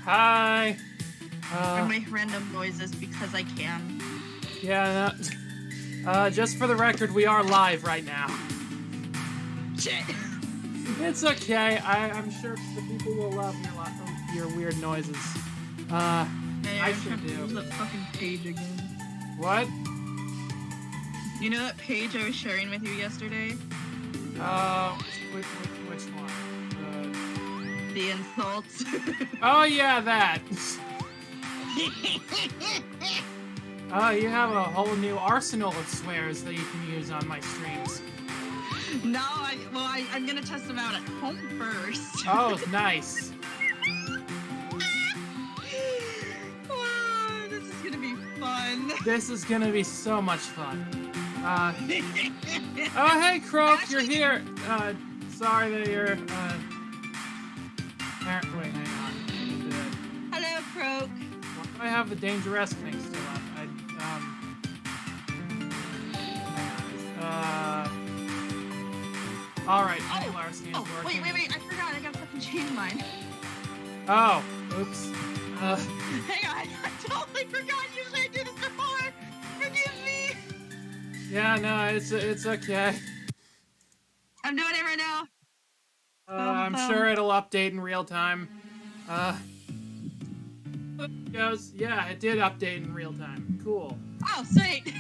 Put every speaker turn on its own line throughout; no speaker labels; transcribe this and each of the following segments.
Hi.
I make random noises because I can.
Yeah, just for the record, we are live right now.
Shit.
It's okay. I'm sure the people will love your weird noises.
Hey,
I
I'm
should
trying to
do.
use that fucking page again.
What?
You know that page I was sharing with you yesterday?
Which one?
The insults.
Oh yeah, that. Oh, you have a whole new arsenal of swears that you can use on my streams.
No, I'm gonna test them out at home first.
Oh, nice.
Oh, this is gonna be fun.
This is gonna be so much fun. Oh, hey, Croak, you're here. Sorry that you're, wait, hang on.
Hello, Croak.
Why do I have the dangerous thing still up? Alright, Penny Larceny is working.
Wait, I forgot, I gotta fucking change mine.
Oh, oops.
Hang on, I totally forgot, usually I do this before. Forgive me.
Yeah, no, it's okay.
I'm doing it right now.
I'm sure it'll update in real time. It goes, yeah, it did update in real time. Cool.
Oh, sweet.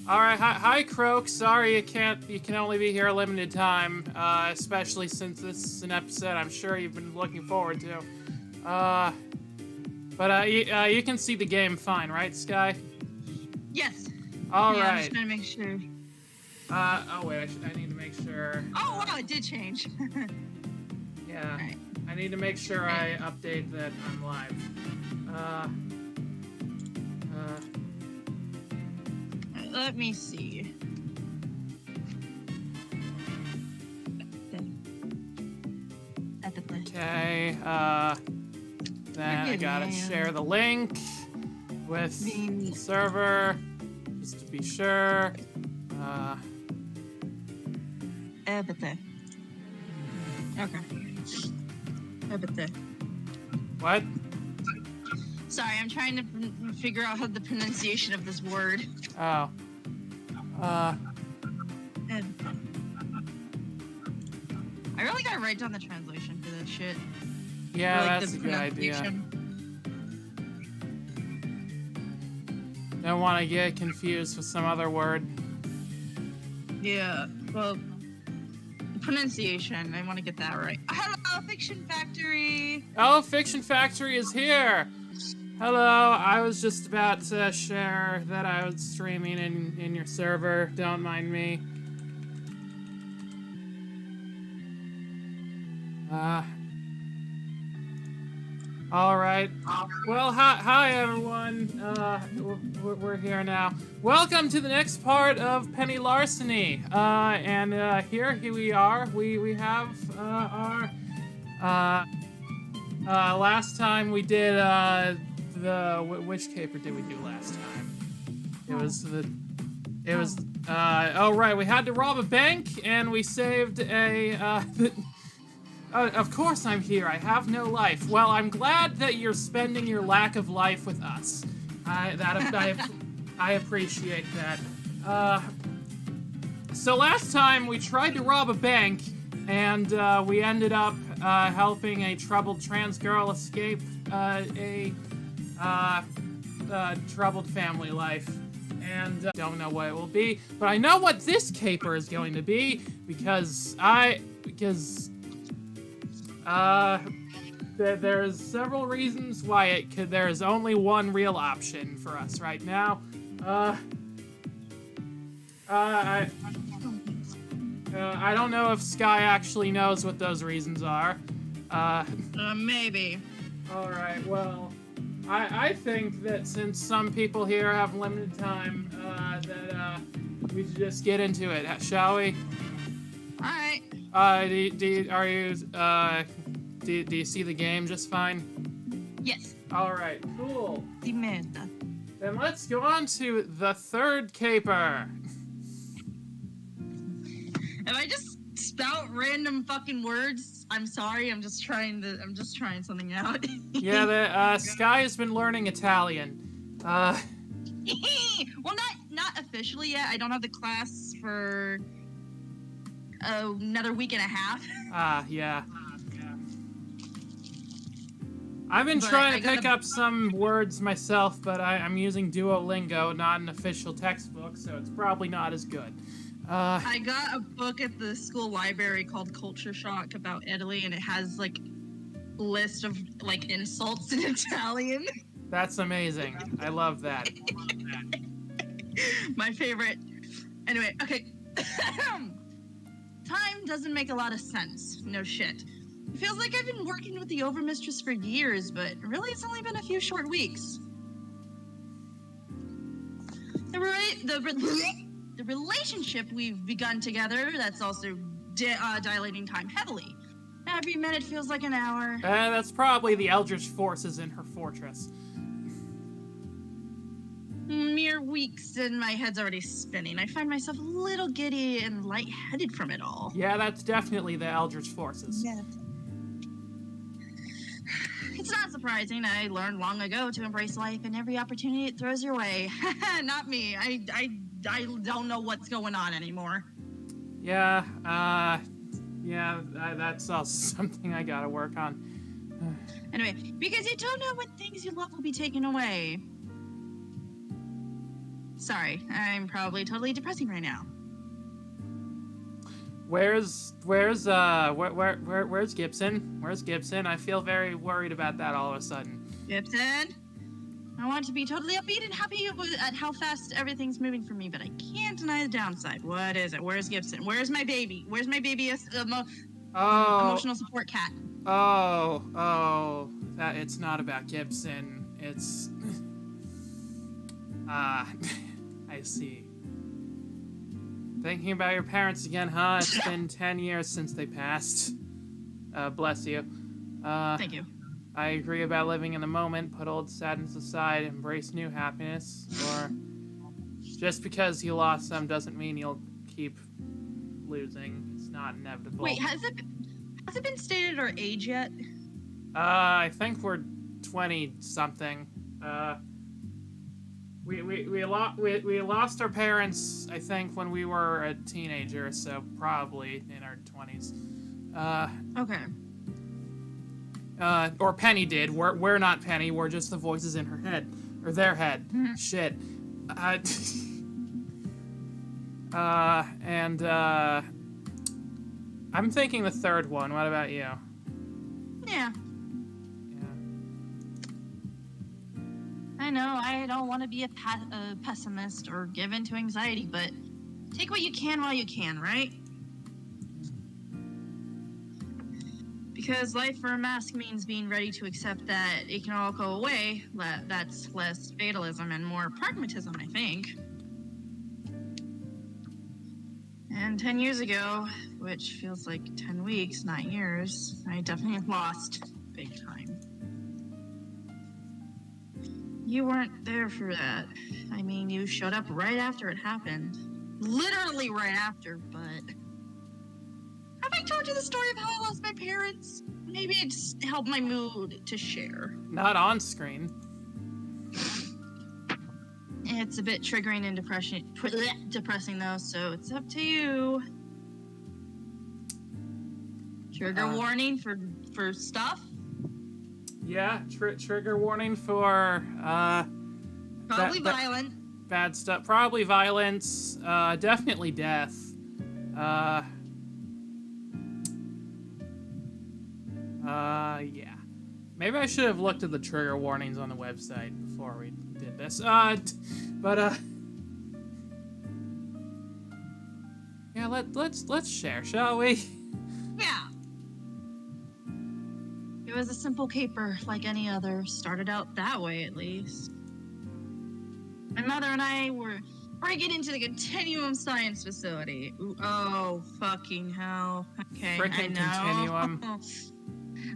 Alright, hi Croak. Sorry you can only be here a limited time, especially since this is an episode I'm sure you've been looking forward to. But you can see the game fine, right, Skye?
Yes.
Alright.
Yeah, I'm just trying to make sure.
Oh wait, I need to make sure.
Oh wow, it did change.
Yeah.
Right.
I need to make sure I update that I'm live.
Let me see.
Okay, then I gotta share the link with the server, just to be sure.
Okay.
What?
Sorry, I'm trying to figure out how the pronunciation of this word.
Oh.
I really gotta write down the translation for this shit.
Yeah,
Or, like,
that's
the
a good idea.
pronunciation.
Don't want to get confused with some other word.
Yeah, well, the pronunciation, I want to get that right. Hello, Fiction Factory!
Oh, Fiction Factory is here! Hello, I was just about to share that I was streaming in your server. Don't mind me. Alright. Well, hi everyone. We're here now. Welcome to the next part of Penny Larceny. And here we are. We have our last time we did which caper did we do last time? Oh right, we had to rob a bank and we saved a of course I'm here. I have no life. Well, I'm glad that you're spending your lack of life with us. I appreciate that. So last time we tried to rob a bank, and we ended up helping a troubled trans girl escape a troubled family life. And don't know what it will be, but I know what this caper is going to be because there's several reasons why it could. There's only one real option for us right now. I don't know if Skye actually knows what those reasons are.
Maybe.
Alright, well, I think that since some people here have limited time, that we should just get into it, shall we?
Alright.
Do you see the game just fine?
Yes.
Alright, cool.
The merda.
Then let's go on to the third caper.
If I just spout random fucking words, I'm sorry. I'm just trying something out.
Yeah, Skye has been learning Italian.
Well, not officially yet. I don't have the class for another week and a half.
Yeah. I've been trying to pick up some words myself, but I'm using Duolingo, not an official textbook, so it's probably not as good.
I got a book at the school library called Culture Shock about Italy, and it has like a list of like insults in Italian.
That's amazing. I love that.
My favorite. Anyway, okay. Time doesn't make a lot of sense. No shit. It feels like I've been working with the Overmistress for years, but really it's only been a few short weeks. The relationship we've begun together, that's also dilating time heavily. Every minute feels like an hour.
That's probably the Eldritch forces in her fortress.
Mere weeks and my head's already spinning. I find myself a little giddy and lightheaded from it all.
Yeah, that's definitely the Eldritch forces.
Yeah. It's not surprising. I learned long ago to embrace life and every opportunity it throws your way. Not me. I don't know what's going on anymore.
Yeah, that's also something I gotta work on.
Anyway, because you don't know when things you love will be taken away. Sorry, I'm probably totally depressing right now.
Where's Gibson? Where's Gibson? I feel very worried about that all of a sudden.
Gibson? I want to be totally upbeat and happy at how fast everything's moving for me, but I can't deny the downside. What is it? Where's Gibson? Where's my baby? Where's my baby emotional support cat?
It's not about Gibson. It's... I see. Thinking about your parents again, huh? It's been 10 years since they passed. Bless you.
Thank you.
I agree about living in the moment, put old sadness aside, embrace new happiness, or just because you lost them doesn't mean you'll keep losing. It's not inevitable.
Wait, has it been stated our age yet?
I think we're 20-something. We lost our parents, I think, when we were a teenager, so probably in our 20s.
Okay.
Or Penny did. We're not Penny. We're just the voices in her head, or their head.
Mm-hmm.
Shit. I'm thinking the third one. What about you?
Yeah. I know, I don't want to be a pessimist or give in to anxiety, but take what you can while you can, right? Because life for a mask means being ready to accept that it can all go away. That's less fatalism and more pragmatism, I think. And 10 years ago, which feels like 10 weeks, not years, I definitely lost big time. You weren't there for that. I mean, you showed up right after it happened. Literally right after, but... Have I told you the story of how I lost my parents? Maybe it just helped my mood to share.
Not on screen.
It's a bit triggering and depressing though, so it's up to you. Trigger warning for stuff?
Yeah, trigger warning for,
Probably violent.
Bad stuff. Probably violence. Definitely death. Yeah. Maybe I should have looked at the trigger warnings on the website before we did this. Yeah, let's share, shall we?
Yeah. It was a simple caper, like any other. Started out that way, at least. My mother and I were breaking into the Continuum Science Facility. Ooh, oh, fucking hell. Okay,
Frickin'
I know.
Continuum.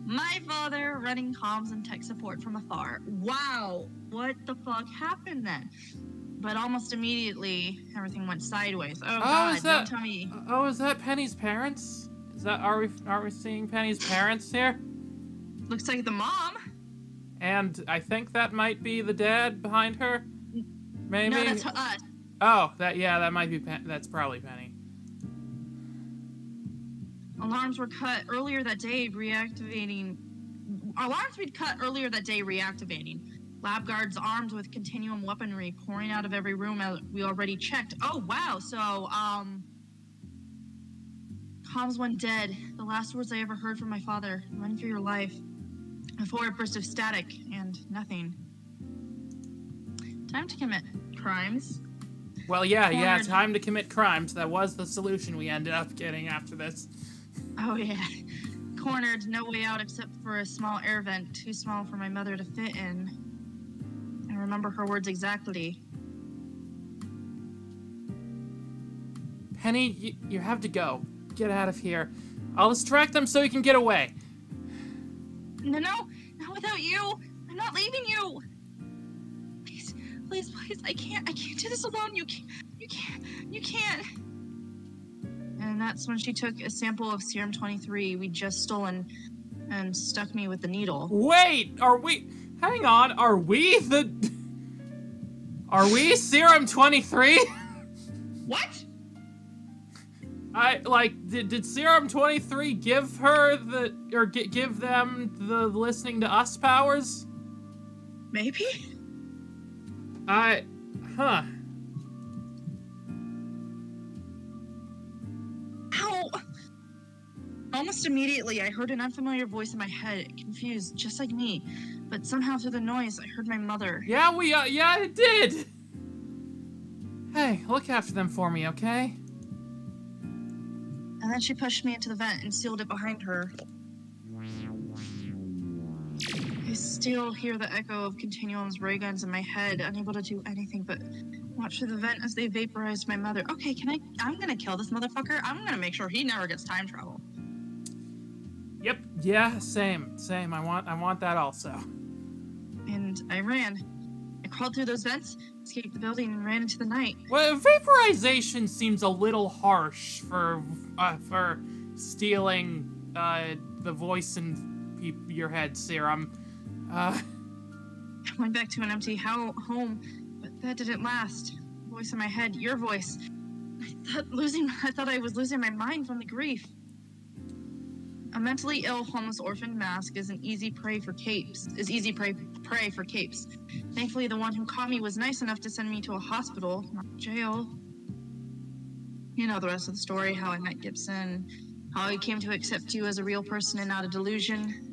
My father running comms and tech support from afar. Wow, what the fuck happened then? But almost immediately, everything went sideways. Oh God, don't tell me.
Oh, is that Penny's parents? Are we seeing Penny's parents here?
Looks like the mom.
And I think that might be the dad behind her. Maybe.
No, that's us.
Oh, that might be that's probably Penny.
Alarms were cut earlier that day, reactivating. Alarms we'd cut earlier that day, reactivating. Lab guards armed with continuum weaponry pouring out of every room we already checked. Oh, wow. So, comms went dead. The last words I ever heard from my father. Run for your life. A forward burst of static and nothing. Time to commit crimes.
Well, yeah, time to commit crimes. That was the solution we ended up getting after this.
Oh, yeah. Cornered, no way out except for a small air vent, too small for my mother to fit in. I remember her words exactly.
Penny, you have to go. Get out of here. I'll distract them so you can get away.
No, not without you. I'm not leaving you. Please, I can't do this alone. You can't. And that's when she took a sample of serum 23 we'd just stolen and stuck me with the needle.
Wait, hang on, are we serum 23?
What?
Did serum 23 give her give them the listening to us powers?
Maybe?
Huh.
Ow! Almost immediately, I heard an unfamiliar voice in my head, confused, just like me. But somehow through the noise, I heard my mother.
Yeah, it did! Hey, look after them for me, okay?
And then she pushed me into the vent and sealed it behind her. I still hear the echo of Continuum's ray guns in my head, unable to do anything but watch through the vent as they vaporized my mother. Okay, I'm gonna kill this motherfucker. I'm gonna make sure he never gets time travel.
Yep, yeah, same. I want that also.
And I ran. I crawled through those vents, escaped the building, and ran into the night.
Well, vaporization seems a little harsh for stealing the voice in your head serum.
I went back to an empty home, but that didn't last. Voice in my head, your voice. I thought I was losing my mind from the grief. A mentally ill, homeless orphan mask is an easy prey for capes. Thankfully, the one who caught me was nice enough to send me to a hospital, not jail. You know the rest of the story, how I met Gibson, how he came to accept you as a real person and not a delusion.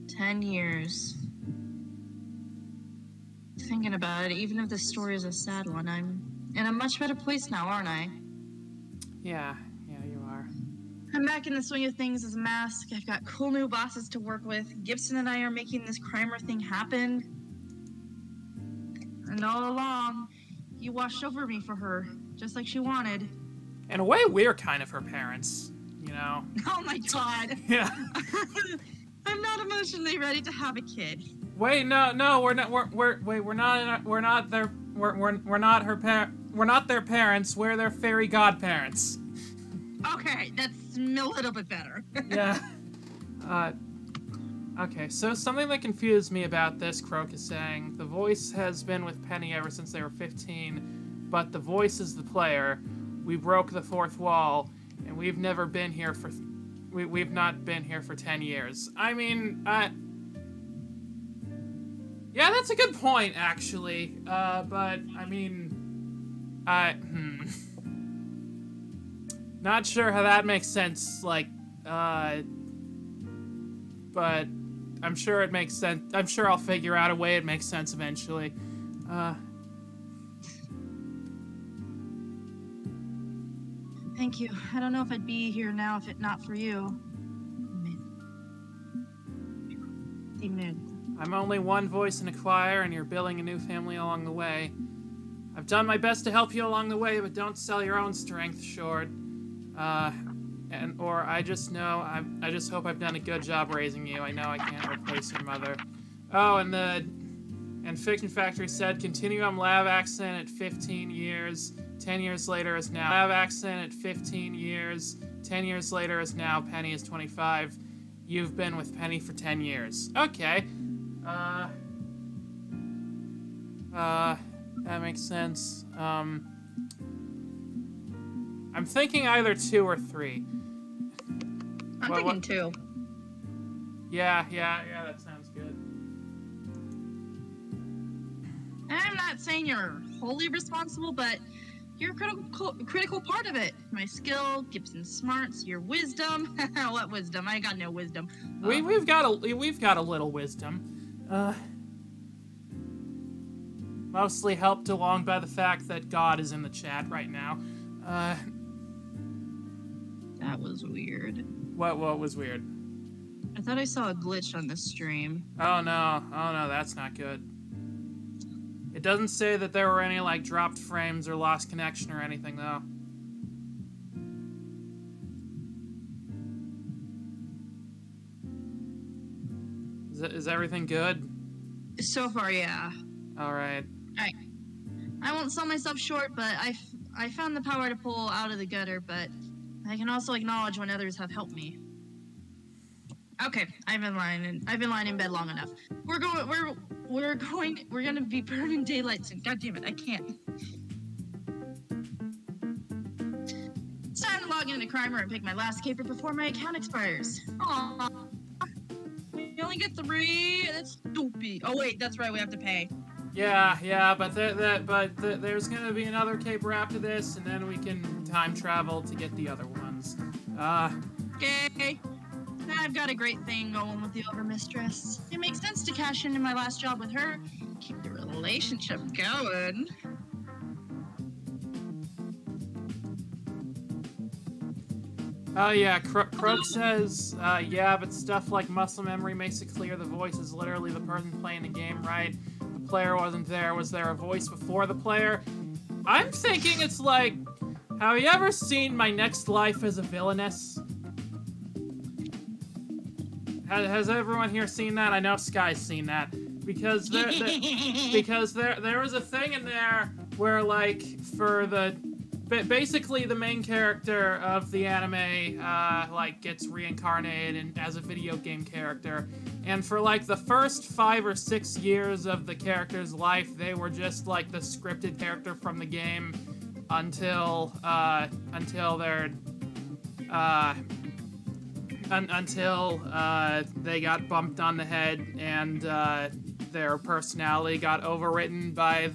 10 years. Thinking about it, even if this story is a sad one, I'm in a much better place now, aren't I?
Yeah, you are.
I'm back in the swing of things as a mask. I've got cool new bosses to work with. Gibson and I are making this crimer thing happen. And all along, you watched over me for her, just like she wanted.
In a way, we're kind of her parents, you know?
Oh my god.
Yeah.
I'm not emotionally ready to have a kid.
Wait, no, we're not their parents. We're their fairy godparents.
Okay, that's a little bit better.
Yeah. Okay, so something that confused me about this, Croak is saying, the voice has been with Penny ever since they were 15, but the voice is the player. We broke the fourth wall, and we've never been here for... We've not been here for 10 years. I mean, yeah, that's a good point, actually. But, I mean... Not sure how that makes sense, like, but I'm sure it makes sense. I'm sure I'll figure out a way it makes sense eventually.
Thank you. I don't know if I'd be here now if it not for you.
I'm only one voice in a choir, and you're building a new family along the way. I've done my best to help you along the way, but don't sell your own strength short. I just hope I've done a good job raising you. I know I can't replace your mother. Oh, and Fiction Factory said Continuum Lab accident at 15 years. 10 years later is now lab accident at 15 years. 10 years later is now Penny is 25. You've been with Penny for 10 years. Okay. That makes sense. I'm thinking either 2 or 3.
I'm thinking 2.
Yeah, that sounds good.
I'm not saying you're wholly responsible, but you're a critical part of it. My skill, Gibson's smarts, your wisdom. What wisdom? I got no wisdom.
We've got a little wisdom. Mostly helped along by the fact that God is in the chat right now.
That was weird.
What was weird?
I thought I saw a glitch on the stream.
Oh no, that's not good. It doesn't say that there were any, like, dropped frames or lost connection or anything, though. Is everything good?
So far, yeah.
Alright.
I won't sell myself short, but I found the power to pull out of the gutter, but I can also acknowledge when others have helped me. Okay, I've been lying in bed long enough. We're gonna be burning daylight soon. God damn it, I can't. It's time to log into Crimer and pick my last caper before my account expires. Aww. We only get 3. That's stupid. Oh wait, that's right. We have to pay.
Yeah, but there's gonna be another caper after this, and then we can time travel to get the other ones.
Okay. I've got a great thing going with the Overmistress. It makes sense to cash in my last job with her. Keep the relationship going.
Oh yeah, Croak says, yeah, but stuff like muscle memory makes it clear the voice is literally the person playing the game, right? The player wasn't there. Was there a voice before the player? I'm thinking it's like, have you ever seen My Next Life as a Villainess? Has everyone here seen that? I know Skye's seen that. Because there was a thing in there where, like, for basically the main character of the anime, like, gets reincarnated as a video game character. And for, like, the first 5 or 6 years of the character's life, they were just, like, the scripted character from the game until they got bumped on the head and their personality got overwritten by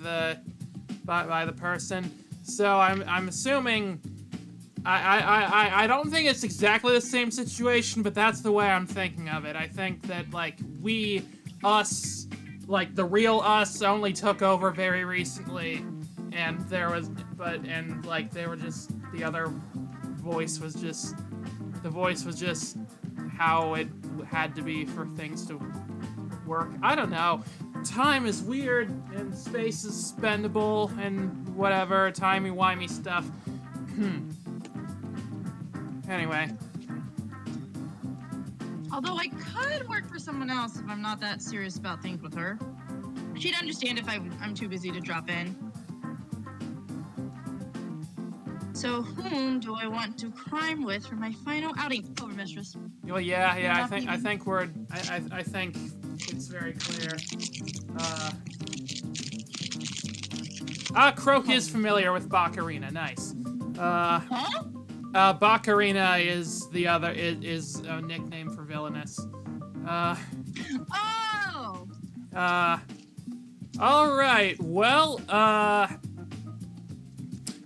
the person. So I'm assuming I don't think it's exactly the same situation, but that's the way I'm thinking of it. I think that, like, us, like, the real us only took over very recently, and the voice was just how it had to be for things to work. I don't know. Time is weird, and space is spendable, and whatever, timey-wimey stuff. Anyway.
Although I could work for someone else if I'm not that serious about things with her. She'd understand if I'm too busy to drop in. So whom do I want to crime with for my final outing, Overmistress?
Well, yeah. I think it's very clear. Croak is familiar with Baccarina. Nice. Baccarina is is a nickname for villainess.
Oh.
All right. Well,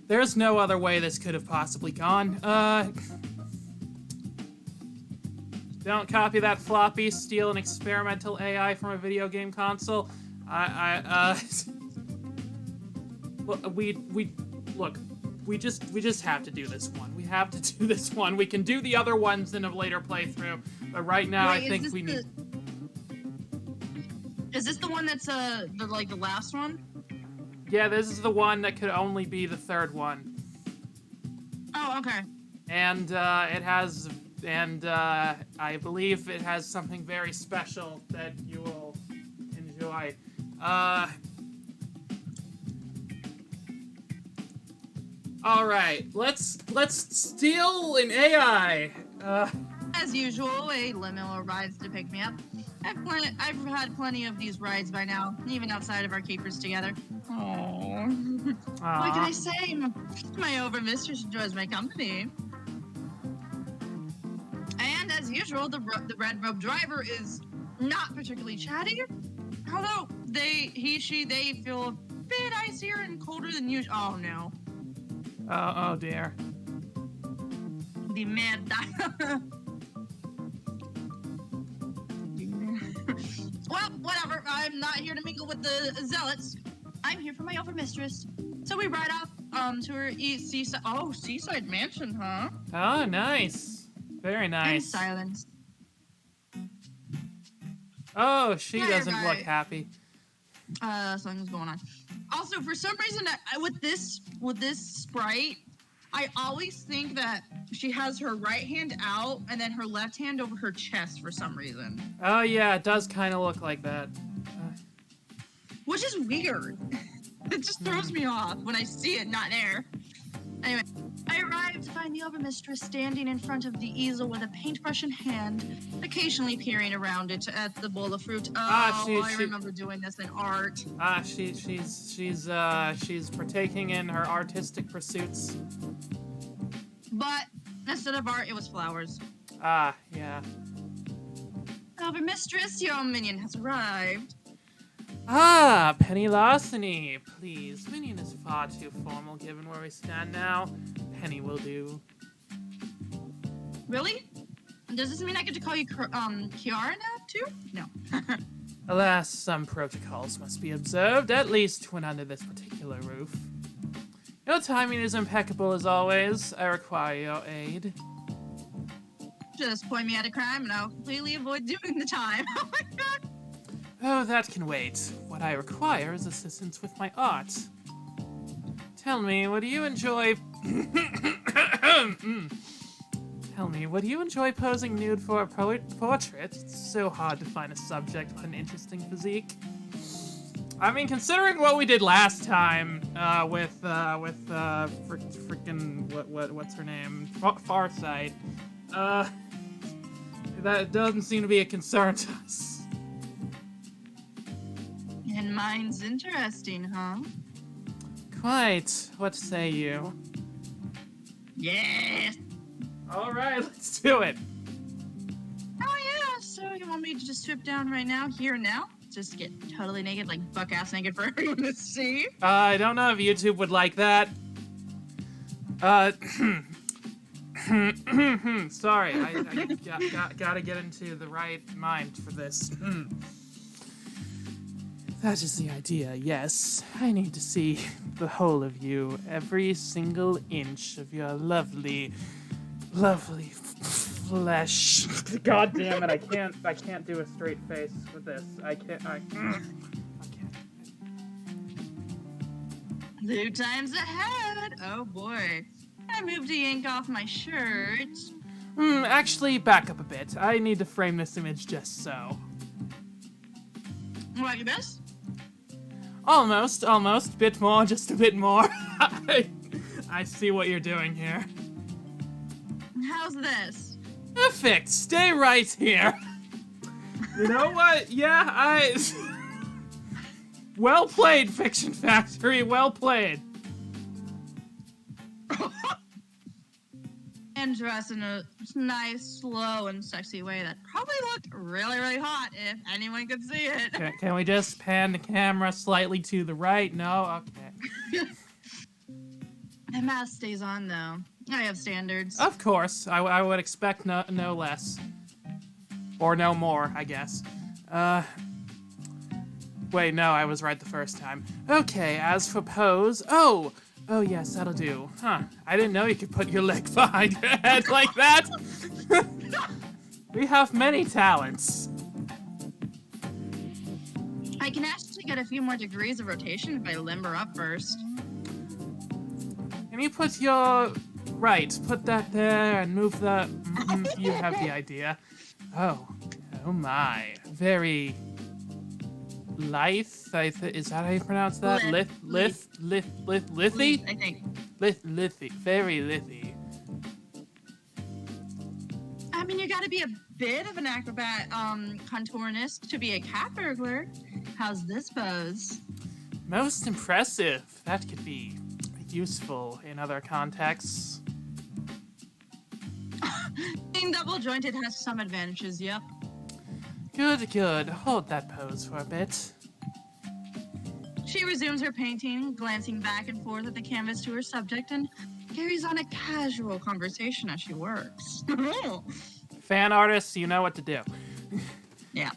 there's no other way this could have possibly gone. Don't copy that floppy, steal an experimental AI from a video game console. We just have to do this one. We have to do this one. We can do the other ones in a later playthrough, but right now I think we need...
Is this the one that's the last one?
Yeah, this is the one that could only be the third one.
Oh, okay.
And I believe it has something very special that you will enjoy. All right, let's steal an AI.
As usual, a limo arrives to pick me up. I've had plenty of these rides by now, even outside of our capers together. Oh, what can I say? My overmistress enjoys my company. And as usual, the red robe driver is not particularly chatty. Although they feel a bit icier and colder than usual. Oh no.
Oh dear.
The mad. Well, whatever. I'm not here to mingle with the zealots. I'm here for my overmistress. So we ride off to her seaside mansion, huh?
Oh, nice. Very nice.
In silence.
Oh, she
Right,
doesn't look
right.
happy.
Something's going on. Also, for some reason, with this sprite, I always think that she has her right hand out and then her left hand over her chest for some reason.
Oh yeah, it does kind of look like that.
Which is weird. It just throws me off when I see it not there. Anyway, I arrived to find the overmistress standing in front of the easel with a paintbrush in hand, occasionally peering around it at the bowl of fruit. I remember doing this in art.
She's partaking in her artistic pursuits.
But instead of art, it was flowers.
Ah, yeah.
Overmistress, your minion has arrived.
Ah, Penny Larceny, please. Minion is far too formal given where we stand now. Penny will do.
Really? Does this mean I get to call you Kiara now, too? No.
Alas, some protocols must be observed, at least when under this particular roof. Your timing is impeccable as always. I require your aid.
Just point me at a crime and I'll completely avoid doing the time. Oh my god.
Oh, that can wait. What I require is assistance with my art. Tell me, what do you enjoy... Tell me, would you enjoy posing nude for a portrait? It's so hard to find a subject with an interesting physique. I mean, considering what we did last time, with freaking what's her name? Farsight, that doesn't seem to be a concern to us.
And mine's interesting, huh?
Quite. What say you?
Yes!
Alright, let's do it.
Oh yeah, so you want me to just strip down right now, here and now? Just get totally naked, like buck-ass naked for everyone to see?
I don't know if YouTube would like that. Sorry, I gotta get into the right mind for this. That is the idea, yes. I need to see the whole of you, every single inch of your lovely flesh. God damn it, I can't do a straight face with this. I can't.
New times ahead! Oh boy. I moved the ink off my shirt.
Actually, back up a bit. I need to frame this image just so.
Like this?
Almost. Bit more, just a bit more. I see what you're doing here.
How's this?
Perfect. Stay right here. You know what? Yeah, Well played, Fiction Factory. Well played.
And dressed in a nice, slow, and sexy way that probably looked really, really hot if anyone could see it.
Can we just pan the camera slightly to the right? No? Okay.
The mask stays on, though. I have standards.
Of course. I would expect no less. Or no more, I guess. Wait, no, I was right the first time. Okay, as for pose... Oh, yes, that'll do. Huh, I didn't know you could put your leg behind your head like that. We have many talents.
I can actually get a few more degrees of rotation if I limber up first.
Can you put your... Right, put that there and move the... you have the idea. Oh my. Very... Lithe? Is that how you pronounce that?
Lithe.
Lithy?
I think.
Lithy, very lithy.
I mean, you gotta be a bit of an acrobat, contourist to be a cat burglar. How's this pose?
Most impressive. That could be useful in other contexts.
Being double jointed has some advantages, yep.
Good, good. Hold that pose for a bit.
She resumes her painting, glancing back and forth at the canvas to her subject, and carries on a casual conversation as she works.
Fan artists, you know what to do.
Yeah.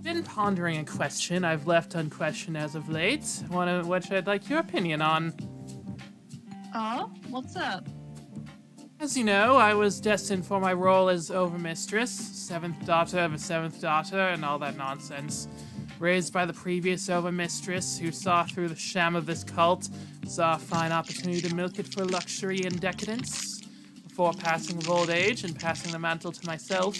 Been pondering a question I've left unquestioned as of late, one of which I'd like your opinion on.
Oh, what's up?
As you know, I was destined for my role as overmistress, seventh daughter of a seventh daughter, and all that nonsense. Raised by the previous overmistress, who saw through the sham of this cult, saw a fine opportunity to milk it for luxury and decadence, before passing of old age and passing the mantle to myself.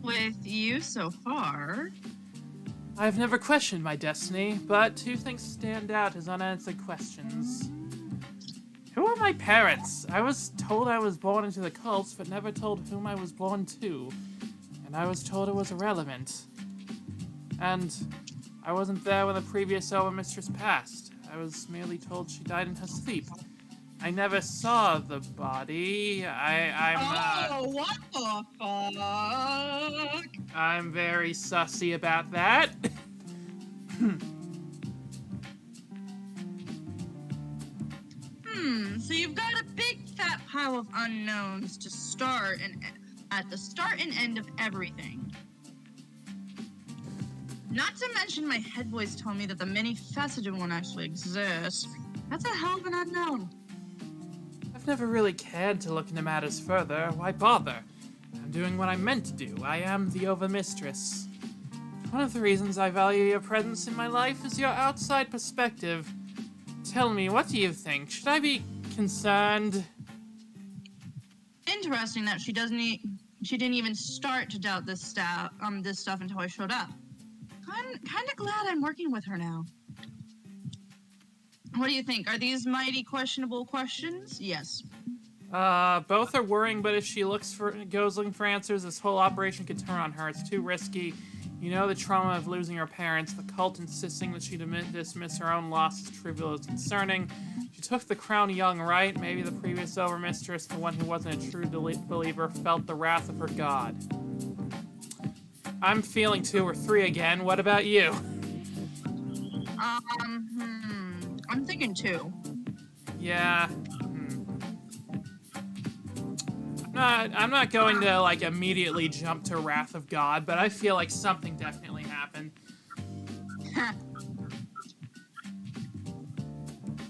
With you so far.
I've never questioned my destiny, but two things stand out as unanswered questions. Who are my parents? I was told I was born into the cults, but never told whom I was born to. And I was told it was irrelevant. And I wasn't there when the previous overmistress passed. I was merely told she died in her sleep. I never saw the body.
What the fuck?
I'm very sussy about that.
So you've got a big fat pile of unknowns to start and at the start and end of everything. Not to mention my head voice told me that the many-faceted one actually exists. That's a hell of an unknown.
I've never really cared to look into matters further. Why bother? I'm doing what I'm meant to do. I am the overmistress. One of the reasons I value your presence in my life is your outside perspective. Tell me, what do you think? Should I be concerned?
Interesting that she didn't even start to doubt this stuff until I showed up. I'm kind of glad I'm working with her now. What do you think? Are these mighty questionable questions? Yes.
Both are worrying, but if she goes looking for answers, this whole operation could turn on her. It's too risky. You know the trauma of losing her parents, the cult insisting that she dismiss her own loss as trivial as concerning. She took the crown young, right? Maybe the previous overmistress, the one who wasn't a true believer, felt the wrath of her god. I'm feeling 2 or 3 again. What about you?
I'm thinking 2.
Yeah. I'm not going to, like, immediately jump to Wrath of God, but I feel like something definitely happened.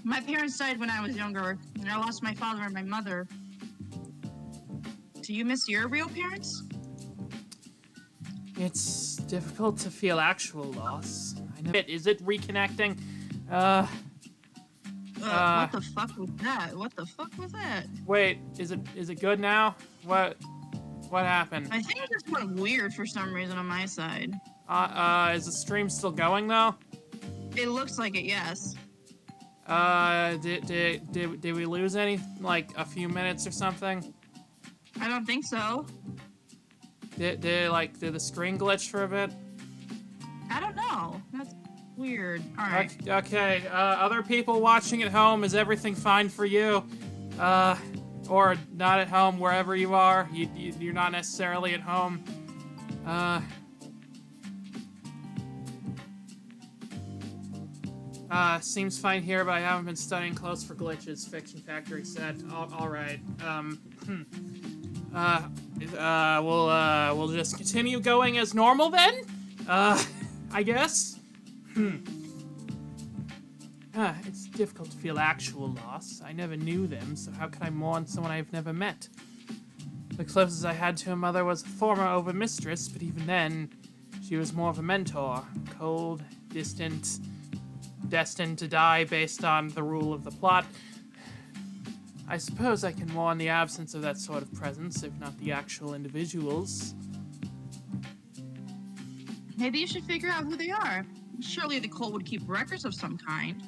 My parents died when I was younger, and I lost my father and my mother. Do you miss your real parents?
It's difficult to feel actual loss. I know. Is it reconnecting?
What the fuck was that? What the fuck was that?
Wait, is it good now? What happened?
I think it just went weird for some reason on my side.
Is the stream still going though?
It looks like it, yes.
Did we lose any, like, a few minutes or something?
I don't think so.
Did the screen glitch for a bit?
I don't know. That's weird. All right.
Okay, other people watching at home, is everything fine for you? Or not at home, wherever you are. You're not necessarily at home. Seems fine here, but I haven't been studying close for glitches, Fiction Factory said. Alright, we'll just continue going as normal then? I guess? It's difficult to feel actual loss. I never knew them, so how could I mourn someone I've never met? The closest I had to a mother was a former overmistress, but even then, she was more of a mentor. Cold, distant, destined to die based on the rule of the plot. I suppose I can mourn the absence of that sort of presence, if not the actual individuals.
Maybe you should figure out who they are. Surely the cult would keep records of some kind.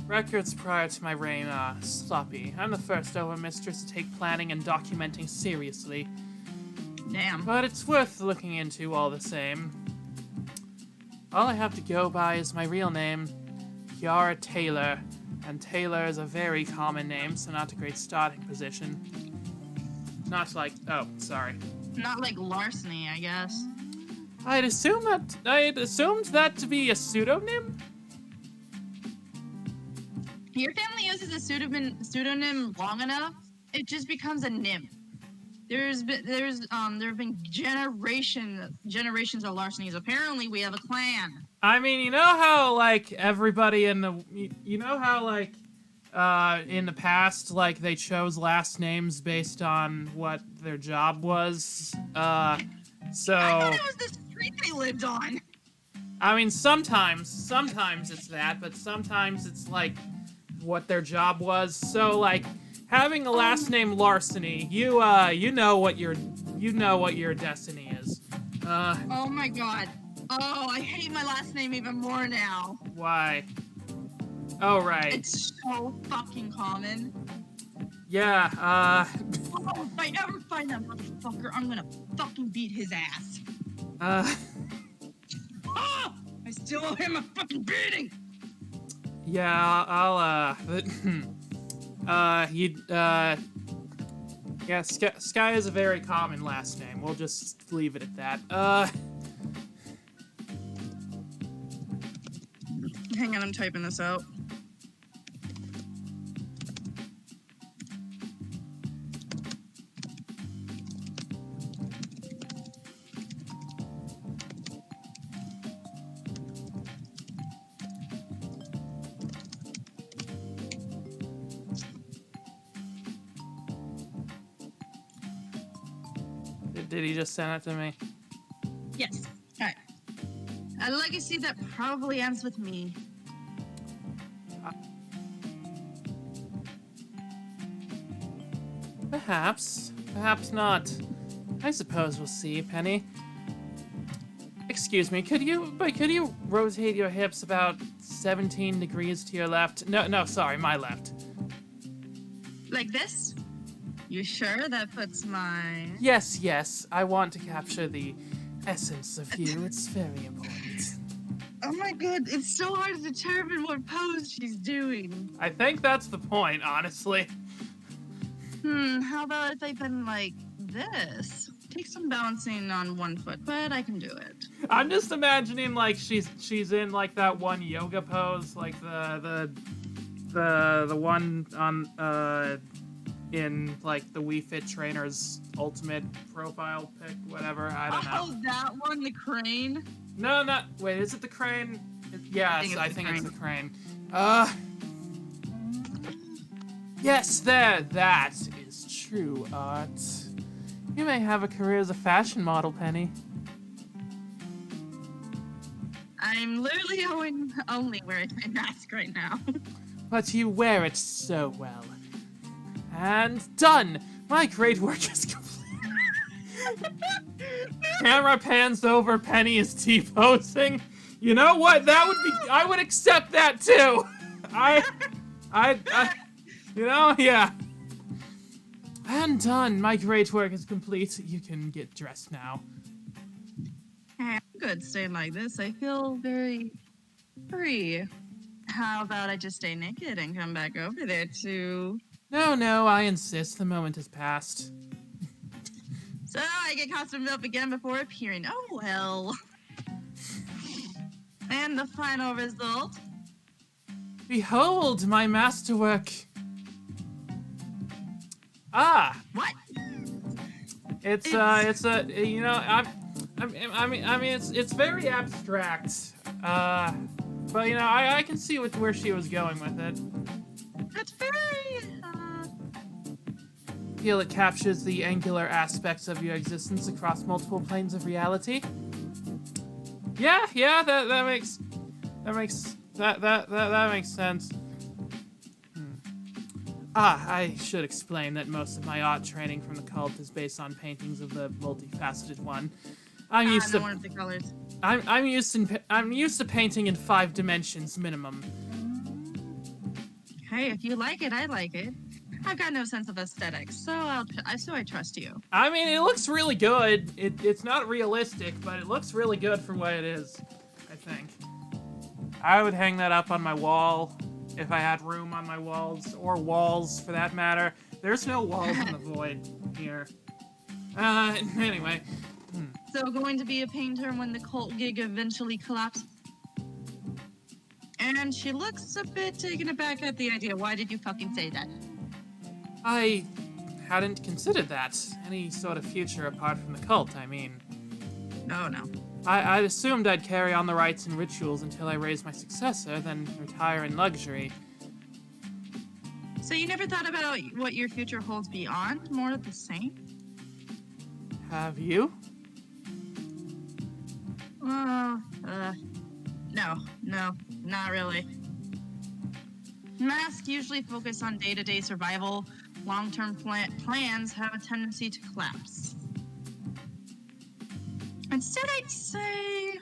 Records prior to my reign are sloppy. I'm the first overmistress to take planning and documenting seriously.
Damn.
But it's worth looking into all the same. All I have to go by is my real name, Kiara Taylor. And Taylor is a very common name, so not a great starting position. Not like, oh, sorry.
Not like Larceny, I guess.
I'd assumed that to be a pseudonym?
Your family uses a pseudonym long enough, it just becomes a nymph. There have been generations of Larcenys. Apparently, we have a clan.
I mean, you know how, like, everybody in the... You know how, like, in the past, like, they chose last names based on what their job was? So...
I thought it was the street they lived on.
I mean, sometimes it's that, but sometimes it's, like, what their job was. So, like, having a last name Larceny, you know what your destiny is.
Oh my god. Oh, I hate my last name even more now.
Why? Oh, right.
It's so fucking common.
Yeah,
Oh, if I ever find that motherfucker, I'm gonna fucking beat his ass. Oh, I still owe him a fucking beating.
Yeah, yeah, Skye is a very common last name. We'll just leave it at that.
Hang on, I'm typing this out.
Did he just send it to me?
Yes. All right. A legacy that probably ends with me.
Perhaps. Perhaps not. I suppose we'll see, Penny. Excuse me, could you rotate your hips about 17 degrees to your left? No, sorry, my left.
Like this? You sure that puts my...
Yes, I want to capture the essence of you. It's very important.
Oh my god, it's so hard to determine what pose she's doing.
I think that's the point, honestly.
How about if I've been like this? Take some balancing on one foot, but I can do it.
I'm just imagining like she's in like that one yoga pose, like the one on in like the Wii Fit Trainer's ultimate profile pic, whatever. I don't know.
Oh, that one, the crane?
No, not wait. Is it the crane? Yes, I think it's the crane. Yes, that is true art. You may have a career as a fashion model, Penny.
I'm literally only wearing my mask right now.
But you wear it so well. And done! My great work is complete. Camera pans over, Penny is T-posing. You know what? That would be... I would accept that, too! Yeah. And done. My great work is complete. You can get dressed now.
I'm good staying like this. I feel very free. How about I just stay naked and come back over there to...
No, I insist. The moment has passed.
So I get costumed up again before appearing. Oh, well. And the final result?
Behold, my masterwork. Ah.
What?
It's it's very abstract. But I can see where she was going with it.
It's very,
Feel it captures the angular aspects of your existence across multiple planes of reality. Yeah, that makes sense. I should explain that most of my art training from the cult is based on paintings of the multifaceted one. I'm used to
one of the colors.
I'm used to painting in 5 dimensions minimum.
Hey, if you like it, I like it. I've got no sense of aesthetics, so I trust you.
I mean, it looks really good. It's not realistic, but it looks really good for what it is, I think. I would hang that up on my wall if I had room on my walls, or walls for that matter. There's no walls in the void here. Anyway.
So going to be a painter when the cult gig eventually collapses? And she looks a bit taken aback at the idea. Why did you fucking say that?
I hadn't considered that. Any sort of future apart from the cult, I mean.
No.
I assumed I'd carry on the rites and rituals until I raised my successor, then retire in luxury.
So you never thought about what your future holds beyond? More of the same?
Have you?
No, not really. Masks usually focus on day-to-day survival. Long-term plans have a tendency to collapse. Instead, I'd say...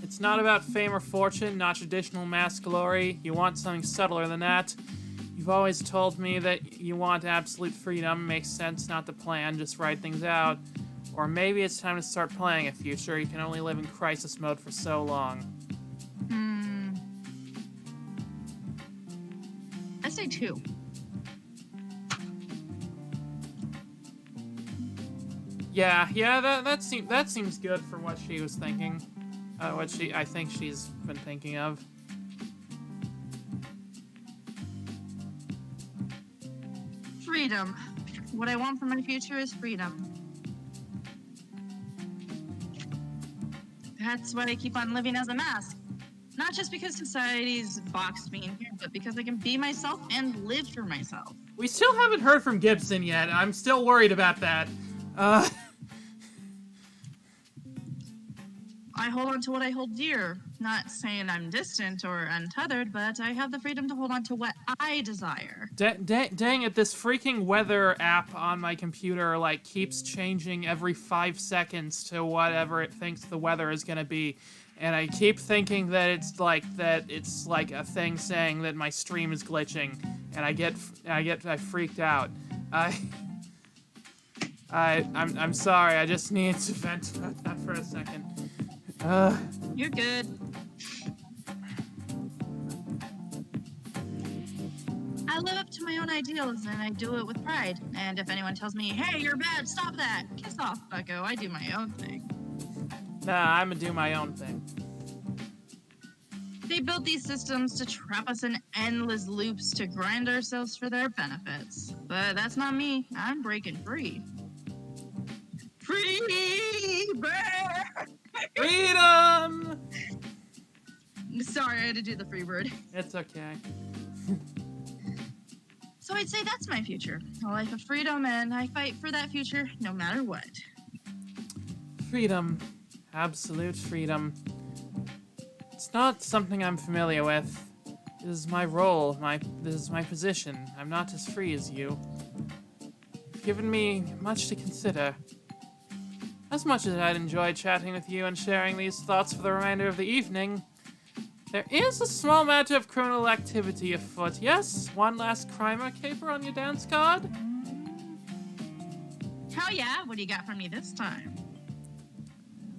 It's not about fame or fortune, not traditional mass glory. You want something subtler than that. You've always told me that you want absolute freedom. Makes sense not to plan, just write things out. Or maybe it's time to start planning a future. You can only live in crisis mode for so long.
I say 2.
Yeah, that seems good for what she was thinking. I think she's been thinking of.
Freedom. What I want for my future is freedom. That's why I keep on living as a mask. Not just because society's boxed me in here, but because I can be myself and live for myself.
We still haven't heard from Gibson yet. I'm still worried about that.
I hold on to what I hold dear. Not saying I'm distant or untethered, but I have the freedom to hold on to what I desire.
Dang it, this freaking weather app on my computer, like, keeps changing every 5 seconds to whatever it thinks the weather is gonna be. And I keep thinking that it's like a thing saying that my stream is glitching, and I freaked out. I'm sorry, I just needed to vent about that for a second.
You're good. I live up to my own ideals, and I do it with pride. And if anyone tells me, hey, you're bad, stop that, kiss off, bucko, I do my own thing.
Nah, I'ma do my own thing.
They built these systems to trap us in endless loops to grind ourselves for their benefits. But that's not me. I'm breaking free. Free bird!
Freedom!
Sorry, I had to do the free bird.
It's okay.
So I'd say that's my future. A life of freedom, and I fight for that future no matter what.
Freedom. Absolute freedom. It's not something I'm familiar with. This is my role, this is my position. I'm not as free as you. You've given me much to consider. As much as I'd enjoy chatting with you and sharing these thoughts for the remainder of the evening, there is a small matter of criminal activity afoot. Yes? One last crime or caper on your dance card?
Hell yeah, what do you got for me this time?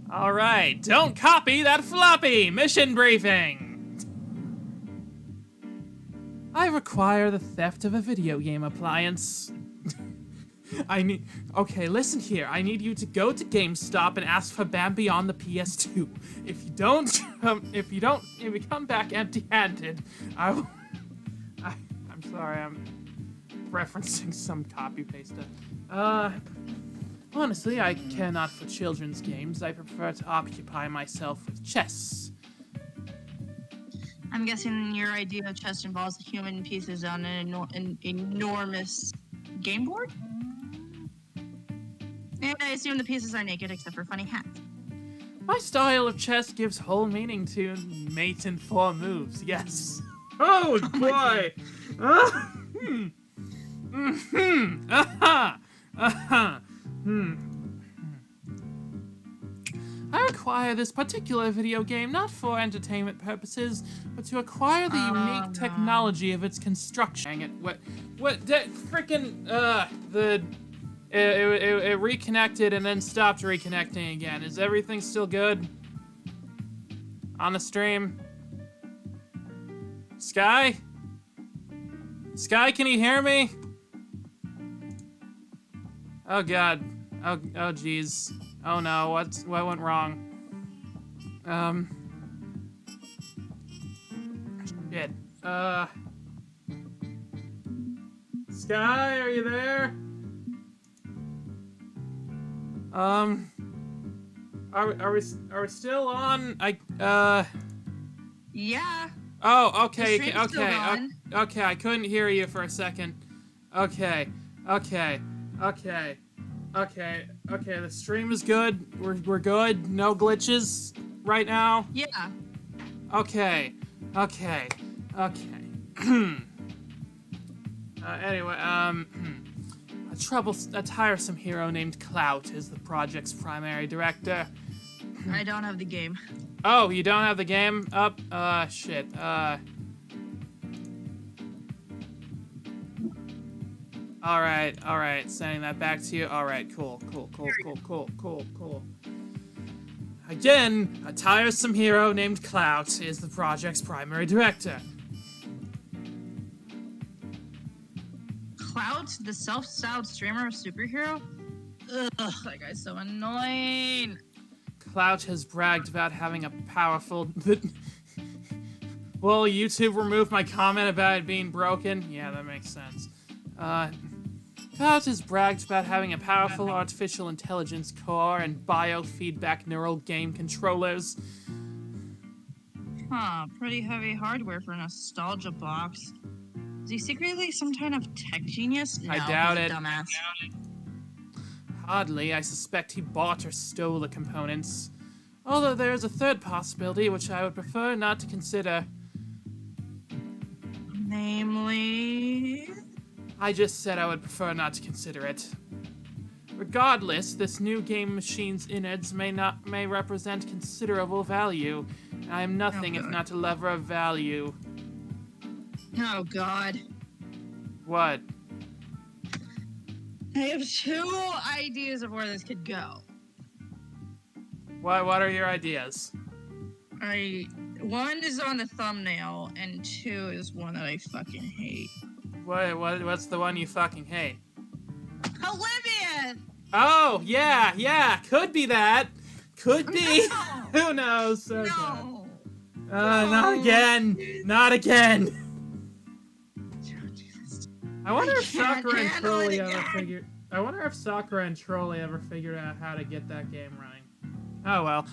Alright, don't copy that floppy! Mission briefing! I require the theft of a video game appliance. Okay, listen here. I need you to go to GameStop and ask for Bambi on the PS2. If you come back empty-handed, I'm sorry, I'm referencing some copy-paste. Honestly, I care not for children's games. I prefer to occupy myself with chess.
I'm guessing your idea of chess involves human pieces on an enormous game board? And I assume the pieces are naked except for funny hats.
My style of chess gives whole meaning to mate in 4 moves, yes. Oh boy! I require this particular video game not for entertainment purposes, but to acquire the unique technology of its construction. Dang it! What? It reconnected and then stopped reconnecting again. Is everything still good on the stream? Skye? Skye, can you hear me? Oh God. Oh jeez. Oh no, what went wrong? Shit. Skye, are you there? Are we still on?
Yeah.
Oh, okay,
The stream's still going.
okay, I couldn't hear you for a second. Okay, the stream is good. We're good. No glitches right now.
Yeah.
Okay. Anyway, a tiresome hero named Clout is the project's primary director.
I don't have the game.
Oh, you don't have the game up? Shit. Alright, sending that back to you. Alright, cool. Again, a tiresome hero named Clout is the project's primary director.
Clout, the self-styled streamer superhero? Ugh, that guy's so annoying.
Clout has bragged about having a powerful... Well, YouTube removed my comment about it being broken. Yeah, that makes sense. Clout has bragged about having a powerful artificial intelligence core and biofeedback neural game controllers.
Huh, pretty heavy hardware for a nostalgia box. Is he secretly some kind of tech genius? No,
I doubt
he's
it.
a dumbass.
Hardly. I suspect he bought or stole the components. Although there is a third possibility, which I would prefer not to consider.
Namely...
I just said I would prefer not to consider it. Regardless, this new game machine's innards may represent considerable value. And I am nothing if not a lover of value.
Oh, God.
What?
I have two ideas of where this could go.
What are your ideas?
One is on the thumbnail, and two is one that I fucking hate.
What's the one you fucking hate?
Olivia!
Oh, yeah, could be that. Could be.
No.
Who knows? Okay.
No!
Not again. I wonder if Sakura and Trolley ever figured. I wonder if Sakura and Trolley ever figured out how to get that game running. Oh well.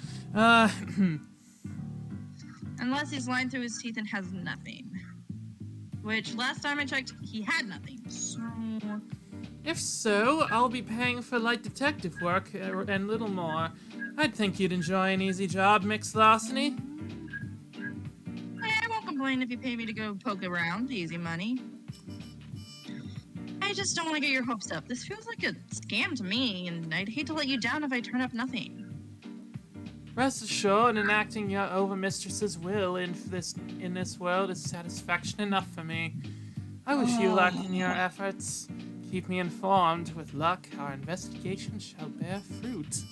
Unless he's lying through his teeth and has nothing. Which, last time I checked, he had nothing. So...
If so, I'll be paying for light detective work and little more. I'd think you'd enjoy an easy job, Miss Larceny.
I won't complain if you pay me to go poke around. Easy money. I just don't want to get your hopes up. This feels like a scam to me, and I'd hate to let you down if I turn up nothing.
Rest assured, enacting your overmistress's will in this world is satisfaction enough for me. I wish you luck in your efforts. Keep me informed. With luck, our investigation shall bear fruit.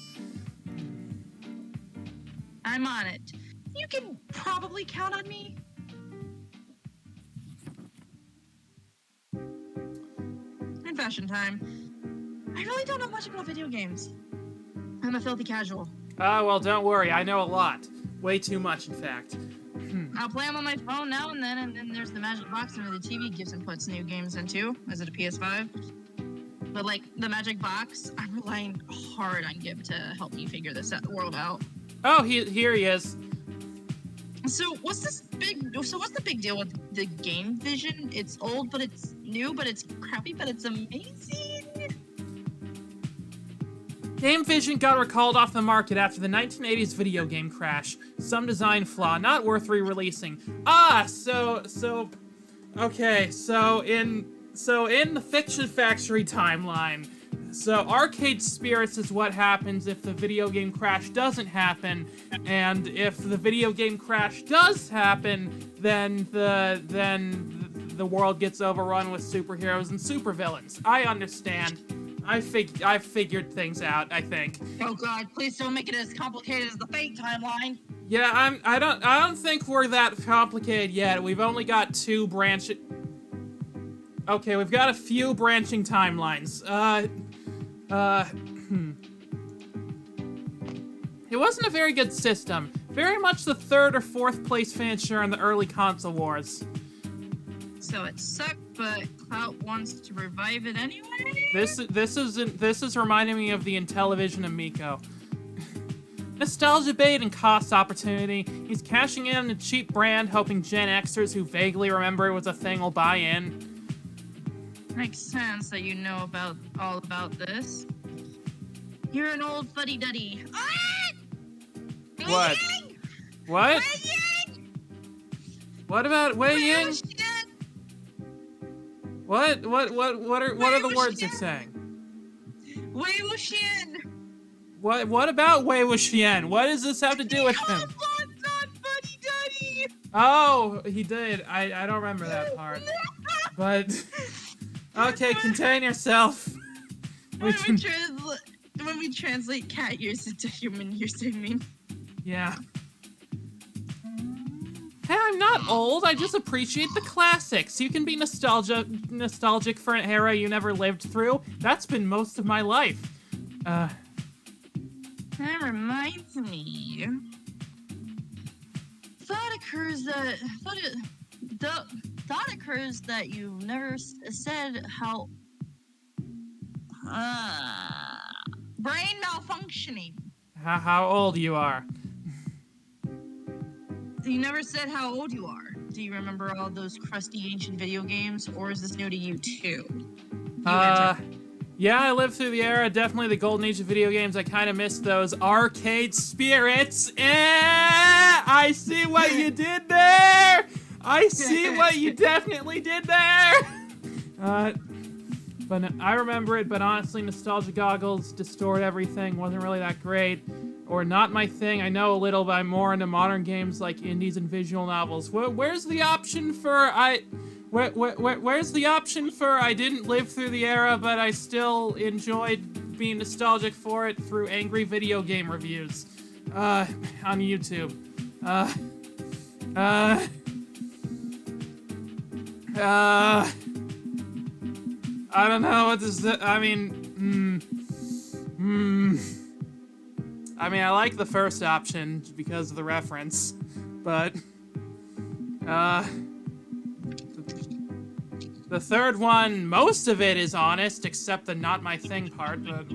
I'm on it. You can probably count on me. Confession time. I really don't know much about video games. I'm a filthy casual.
Oh, well, don't worry. I know a lot. Way too much, in fact.
I'll play them on my phone now and then there's the magic box where the TV gives and puts new games into. Is it a PS5? But, like, the magic box, I'm relying hard on Gib to help me figure this world out.
Oh, here he is.
So what's the big deal with the game vision? It's old, but it's new, but it's crappy, but it's amazing.
Game Vision got recalled off the market after the 1980s video game crash. Some design flaw, not worth re-releasing. Okay, so in the Fiction Factory timeline, So arcade spirits is what happens if the video game crash doesn't happen, and if the video game crash does happen, then the world gets overrun with superheroes and supervillains. I understand. I figured things out, I think.
Oh God, please don't make it as complicated as the Fate timeline.
Yeah, I don't think we're that complicated yet. We've only got two branching. Okay, we've got a few branching timelines. It wasn't a very good system. Very much the 3rd or 4th place finisher in the early console wars.
So it sucked, but Clout wants to revive it anyway?
This is reminding me of the Intellivision Amico. Nostalgia bait and cost opportunity. He's cashing in on a cheap brand, hoping Gen Xers who vaguely remember it was a thing will buy in.
Makes sense that you know all about this. You're an old fuddy-duddy. Ah!
What?
Wei-Ying!
What?
Wei-Ying!
What about Wei Ying?
Wei-Wuxian!
What are the words you're saying?
Wei-Wuxian!
What about Wei Wuxian? What does this have to do with him?
Fuddy-duddy!
Oh, he did. I don't remember that part. But okay, contain yourself.
When we translate cat ears into human ears, I mean.
Yeah. Hey, I'm not old. I just appreciate the classics. You can be nostalgic for an era you never lived through. That's been most of my life.
That reminds me. Thought occurs that you never said how. Brain malfunctioning.
How old you are?
You never said how old you are. Do you remember all those crusty ancient video games, or is this new to you too?
Yeah, I lived through the era, definitely the golden age of video games. I kind of missed those arcade spirits. I see what you did there! I see what you definitely did there! But I remember it, but honestly, nostalgia goggles distort everything, wasn't really that great. Or not my thing. I know a little, but I'm more into modern games like indies and visual novels. Where's the option for where's the option for I didn't live through the era, but I still enjoyed being nostalgic for it through angry video game reviews on YouTube. I don't know what this. I mean, I like the first option because of the reference, but the third one, most of it is honest, except the not my thing part. But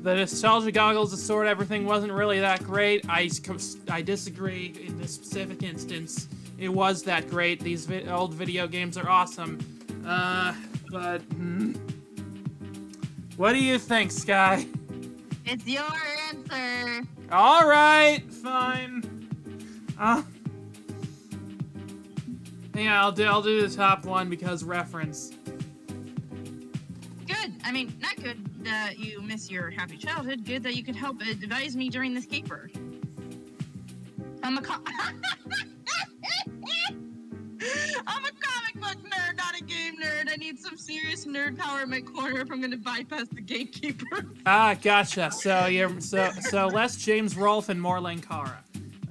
the nostalgia goggles, the sword, everything wasn't really that great. I disagree in this specific instance. It was that great. These old video games are awesome. But what do you think, Skye?
It's your answer.
All right, fine. Yeah, I'll do the top one because reference.
Good. I mean, not good that you miss your happy childhood. Good that you could help advise me during this caper. I'm a comic book nerd, not a game nerd. I need some serious nerd power in my corner if I'm going to bypass the gatekeeper.
Ah, gotcha. So you're so less James Rolfe and more Lankara.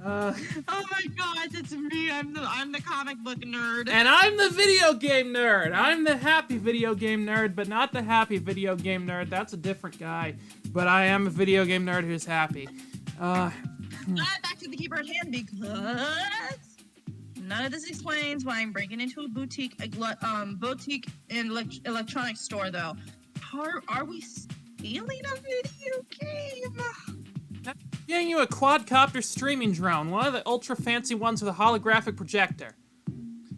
Oh my God, it's me. I'm the comic book nerd.
And I'm the video game nerd. I'm the happy video game nerd, but not the happy video game nerd. That's a different guy. But I am a video game nerd who's happy.
Back to the keeper at hand because none of this explains why I'm breaking into a boutique and electronics store though. Are we stealing a video game?
Getting you a quadcopter streaming drone, one of the ultra fancy ones with a holographic projector.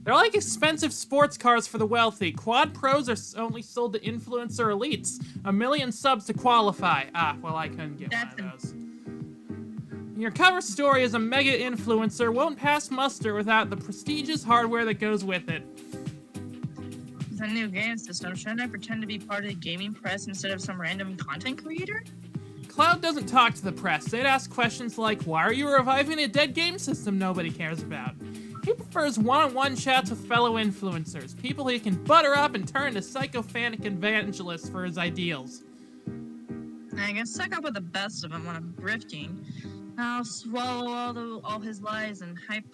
They're like expensive sports cars for the wealthy. Quad Pros are only sold to influencer elites. 1 million subs to qualify. Ah, well, I couldn't get one of those. Your cover story as a mega influencer won't pass muster without the prestigious hardware that goes with it.
a new game system, shouldn't I pretend to be part of the gaming press instead of some random content creator?
Cloud doesn't talk to the press. They'd ask questions like, why are you reviving a dead game system nobody cares about? He prefers one-on-one chats with fellow influencers, people he can butter up and turn into sycophantic evangelists for his ideals.
I guess suck up with the best of them when I'm grifting. I'll swallow all his lies and hype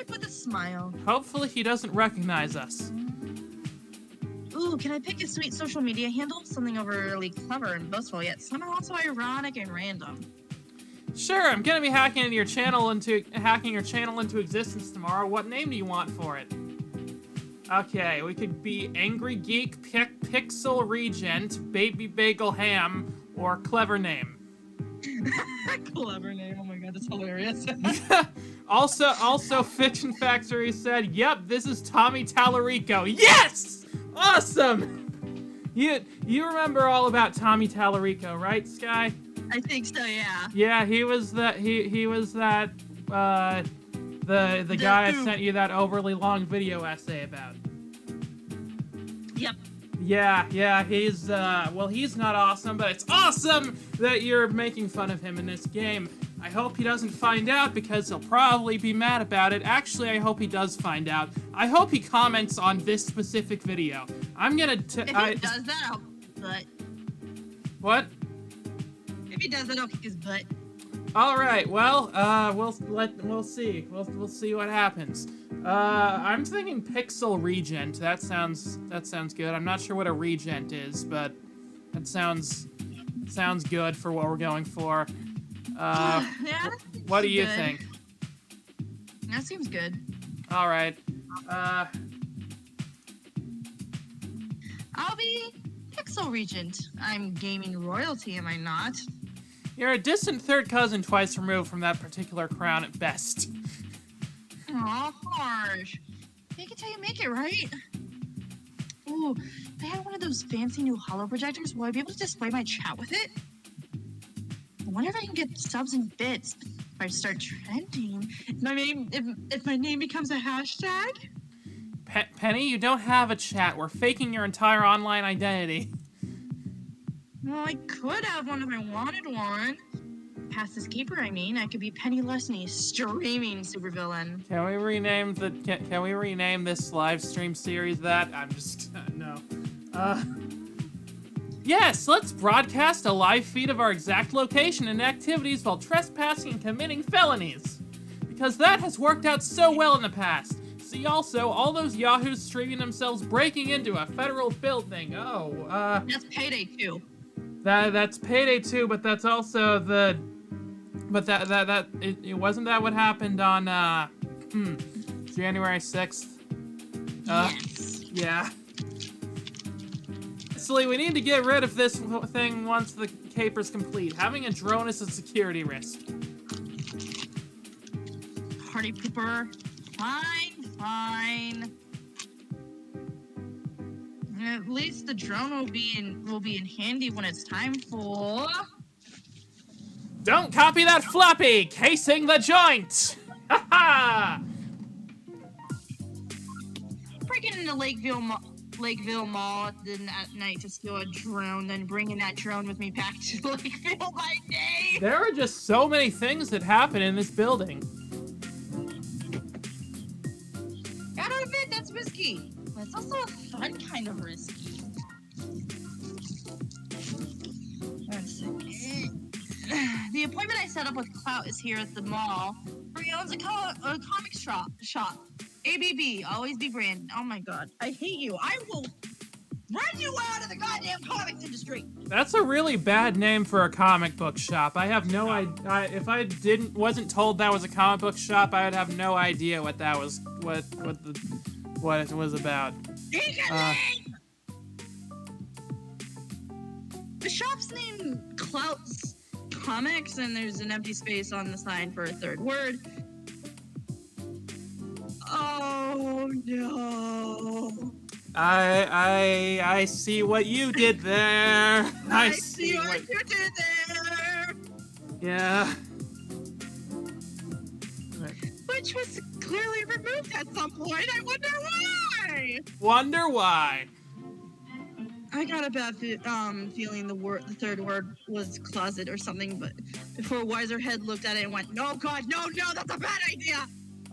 with a smile.
Hopefully he doesn't recognize us.
Ooh, can I pick a sweet social media handle? Something overly clever and boastful, yet somehow also ironic and random.
Sure, I'm gonna be hacking your channel into existence tomorrow. What name do you want for it? Okay, we could be Angry Geek, Pixel Regent, Baby Bagel Ham, or Clever Name.
Clever name, oh my god, that's hilarious.
Also, Fiction Factory said, yep, this is Tommy Tallarico. Yes! Awesome! You remember all about Tommy Tallarico, right, Skye?
I think so, yeah.
Yeah, he was the guy I sent you that overly long video essay about.
Yep.
Yeah, he's not awesome, but it's awesome that you're making fun of him in this game. I hope he doesn't find out because he'll probably be mad about it. Actually, I hope he does find out. I hope he comments on this specific video. I'm gonna
If he does that, I'll kick his butt.
What?
If he does that, I'll kick his butt.
All right. Well, we'll see. We'll see what happens. I'm thinking Pixel Regent. That sounds good. I'm not sure what a regent is, but that sounds good for what we're going for.
Yeah,
what do you think?
That seems good.
All right.
I'll be Pixel Regent. I'm gaming royalty, am I not?
You're a distant third cousin twice removed from that particular crown at best.
Aw, harsh. Make it till you make it, right? Ooh, if I had one of those fancy new holo projectors, will I be able to display my chat with it? I wonder if I can get subs and bits if I start trending. If my name becomes a hashtag?
Penny, you don't have a chat. We're faking your entire online identity.
Well, I could have one if I wanted one. Past this keeper, I mean. I could be Penny Larceny, streaming Supervillain.
Can we rename this live stream series that? I'm just no. Yes, let's broadcast a live feed of our exact location and activities while trespassing and committing felonies. Because that has worked out so well in the past. See also, all those yahoos streaming themselves breaking into a federal building. Oh,
That's Payday 2.
That's Payday 2, but that's also the... But it wasn't that what happened on, January 6th?
Yes.
Yeah. Honestly, we need to get rid of this thing once the caper's complete. Having a drone is a security risk.
Party pooper. Fine. At least the drone will be in handy when it's time for...
Don't copy that floppy! Casing the joint! Ha ha!
Breaking into Lakeville Mall at night to steal a drone, then bringing that drone with me back to Lakeville by day.
There are just so many things that happen in this building.
Gotta admit, that's risky. But it's also a fun kind of risky. One second. The appointment I set up with Clout is here at the mall, where he owns a comic shop. ABB, always be brand. Oh my god, I hate you. I will run you out of the goddamn comics industry.
That's a really bad name for a comic book shop. I have no idea. If I wasn't told that was a comic book shop, I would have no idea what that was. What it was about.
The shop's named Clout's Comics, and there's an empty space on the sign for a third word. Oh no.
I see what you did there.
I see what you did there.
Yeah.
Which was clearly removed at some point. I wonder why.
Wonder why.
I got a bad feeling the third word was closet or something, but before Wiserhead looked at it and went, no, God, no, that's a bad idea!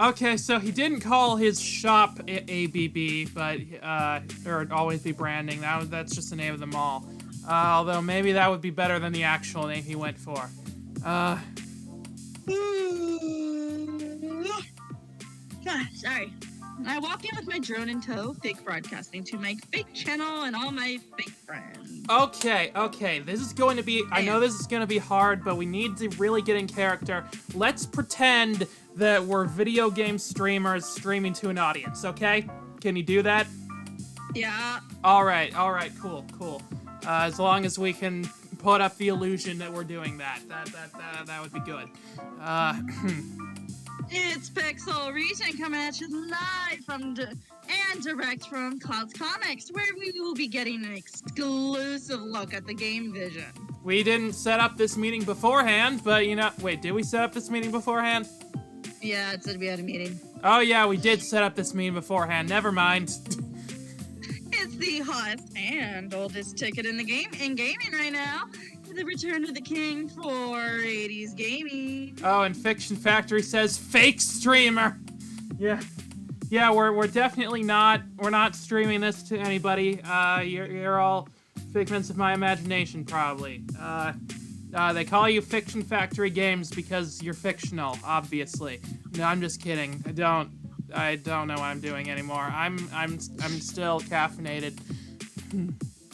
Okay, so he didn't call his shop ABB, but, or Always Be Branding. That's just the name of the mall. Although maybe that would be better than the actual name he went for.
Sorry. I walk in with my drone in tow, fake broadcasting to my fake channel and all my fake friends.
Okay. This is going to be... I know this is going to be hard, but we need to really get in character. Let's pretend that we're video game streamers streaming to an audience, okay? Can you do that?
Yeah.
All right, cool. As long as we can put up the illusion that we're doing that would be good.
It's Pixel Region coming at you live and direct from Clouds Comics, where we will be getting an exclusive look at the game vision.
We didn't set up this meeting beforehand, but wait, did we set up this meeting beforehand?
Yeah, it said we had a meeting.
Oh yeah, we did set up this meeting beforehand. Never mind.
It's the hottest and oldest ticket in gaming right now. The return of the king for 80s gaming.
Oh, and Fiction Factory says fake streamer. Yeah, we're definitely not. We're not streaming this to anybody. You're all figments of my imagination, probably. They call you Fiction Factory Games because you're fictional, obviously. No, I'm just kidding. I don't know what I'm doing anymore. I'm still caffeinated.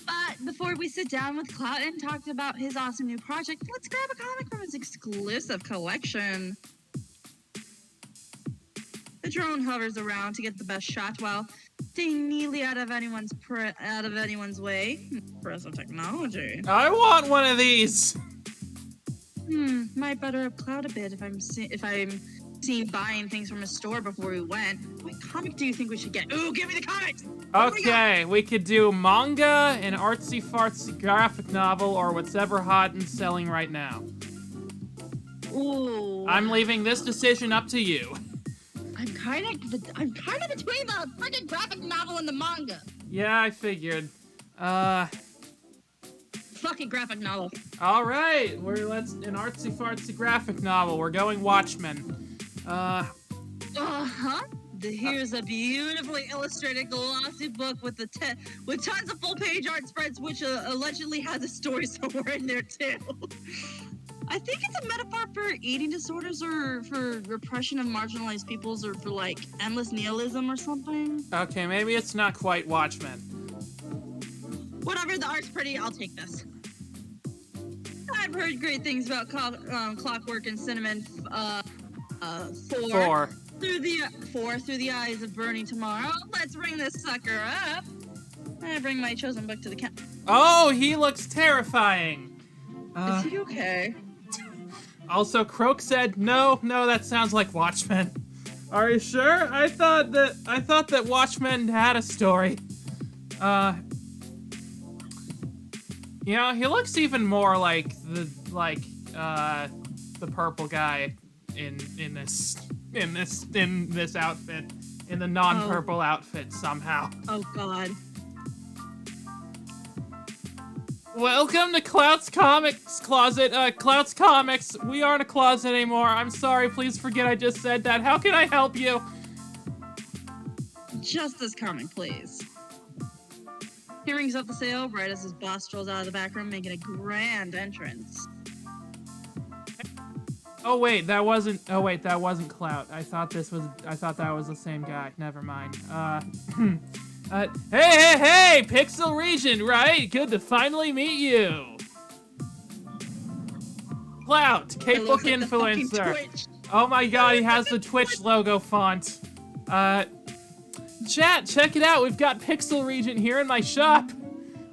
But before we sit down with Cloud and talk about his awesome new project, let's grab a comic from his exclusive collection. The drone hovers around to get the best shot while staying neatly out of anyone's way. Impressive technology.
I want one of these.
Might butter up Cloud a bit if I'm seen buying things from a store before we went. What comic do you think we should get? Ooh, give me the comics!
Okay, we could do manga, an artsy-fartsy graphic novel, or whatever hot and selling right now.
Ooh.
I'm leaving this decision up to you.
I'm kind of between the freaking graphic novel and the manga.
Yeah, I figured.
Fucking graphic novel.
All right, let's an artsy-fartsy graphic novel. We're going Watchmen.
Here's a beautifully illustrated glossy book with tons of full-page art spreads, which allegedly has a story somewhere in there too. I think it's a metaphor for eating disorders or for repression of marginalized peoples or for like endless nihilism or something.
Okay, maybe it's not quite Watchmen.
Whatever, the art's pretty. I'll take this. I've heard great things about Clockwork and Cinnamon. Four. Through the eyes of Burning Tomorrow. Let's bring this sucker up. I bring my chosen book to the camp.
Oh, he looks terrifying.
Is he okay?
Also, Croak said, no, that sounds like Watchmen. Are you sure? I thought that Watchmen had a story. He looks even more like the purple guy in this outfit, in the non-purple outfit somehow.
Oh God.
Welcome to Clout's Comics Closet. Clout's Comics. We aren't a closet anymore. I'm sorry. Please forget I just said that. How can I help you?
Just this coming, please. He rings up the sale right as his boss strolls out of the back room, making a grand entrance.
Oh wait, that wasn't Clout. I thought that was the same guy. Never mind. Hey, Pixel Region, right? Good to finally meet you. Clout, K-Book influencer. Oh my god, he has the Twitch logo font. Chat, check it out. We've got Pixel Region here in my shop.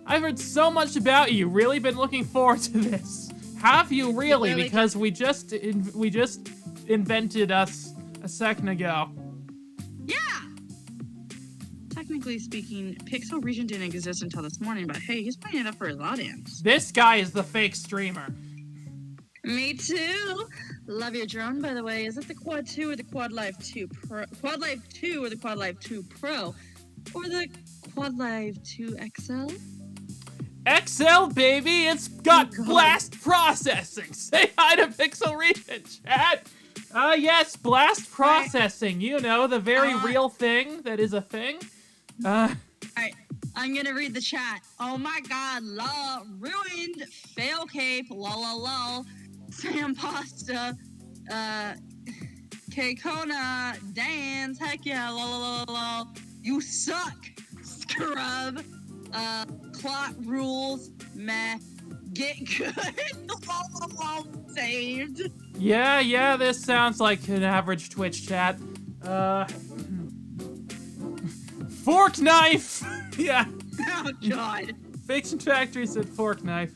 I've heard so much about you. Really been looking forward to this. Have you really? Because we just invented us a second ago.
Yeah. Technically speaking, Pixel Region didn't exist until this morning, but hey, he's putting it up for his audience.
This guy is the fake streamer.
Me too. Love your drone, by the way. Is it the Quad 2 or the Quad Live 2 Pro? Quad Live 2 or the Quad Live 2 Pro? Or the Quad Live 2 XL?
XL, baby. It's got blast processing. Say hi to Pixel Region, chat. Yes, blast processing. You know, the very real thing that is a thing.
Alright, I'm gonna read the chat. Oh my god, lol, ruined, fail cape, lol, Sam Pasta, Kona, dance, heck yeah, lol, you suck, scrub, clock rules, meh, get good, lol, saved.
Yeah, this sounds like an average Twitch chat. Fork knife! Yeah.
Oh god.
Fiction Factory said fork knife.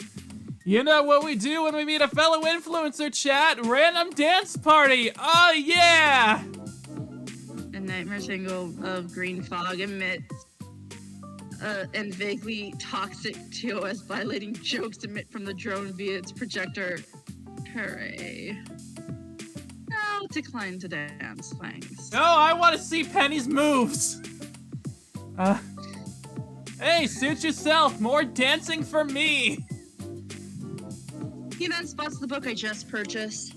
You know what we do when we meet a fellow influencer, chat? Random dance party! Oh yeah!
A nightmare single of green fog emits and vaguely toxic TOS violating jokes emit from the drone via its projector. Hooray. I'll decline to dance, thanks.
Oh, I want to see Penny's moves! Hey, suit yourself! More dancing for me!
He then spots the book I just purchased.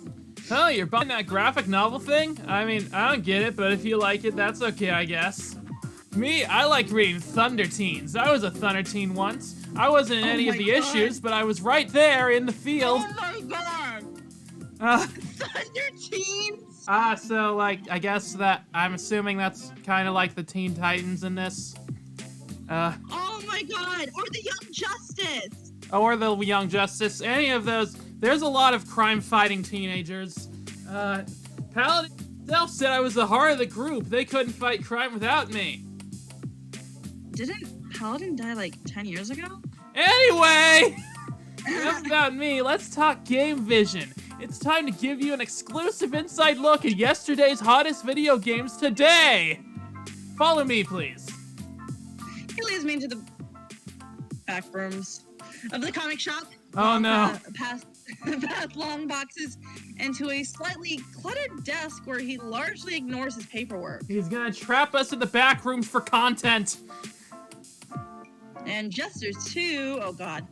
Oh, you're buying that graphic novel thing? I mean, I don't get it, but if you like it, that's okay, I guess. Me, I like reading Thunder Teens. I was a Thunder Teen once. I wasn't in any of the issues, but I was right there in the field.
Oh my god! Thunder Teens?
So, like, I guess that, I'm assuming that's kind of like the Teen Titans in this.
Oh my god! Or the Young Justice!
Or the Young Justice, any of those. There's a lot of crime-fighting teenagers. Paladin himself said I was the heart of the group. They couldn't fight crime without me.
Didn't Paladin die like 10 years ago?
Anyway! Enough about me, let's talk Game Vision. It's time to give you an exclusive inside look at yesterday's hottest video games today. Follow me, please.
He leads me into the back rooms of the comic shop.
Oh no.
Past long boxes into a slightly cluttered desk where he largely ignores his paperwork.
He's gonna trap us in the back rooms for content.
And Jester's too. Oh god.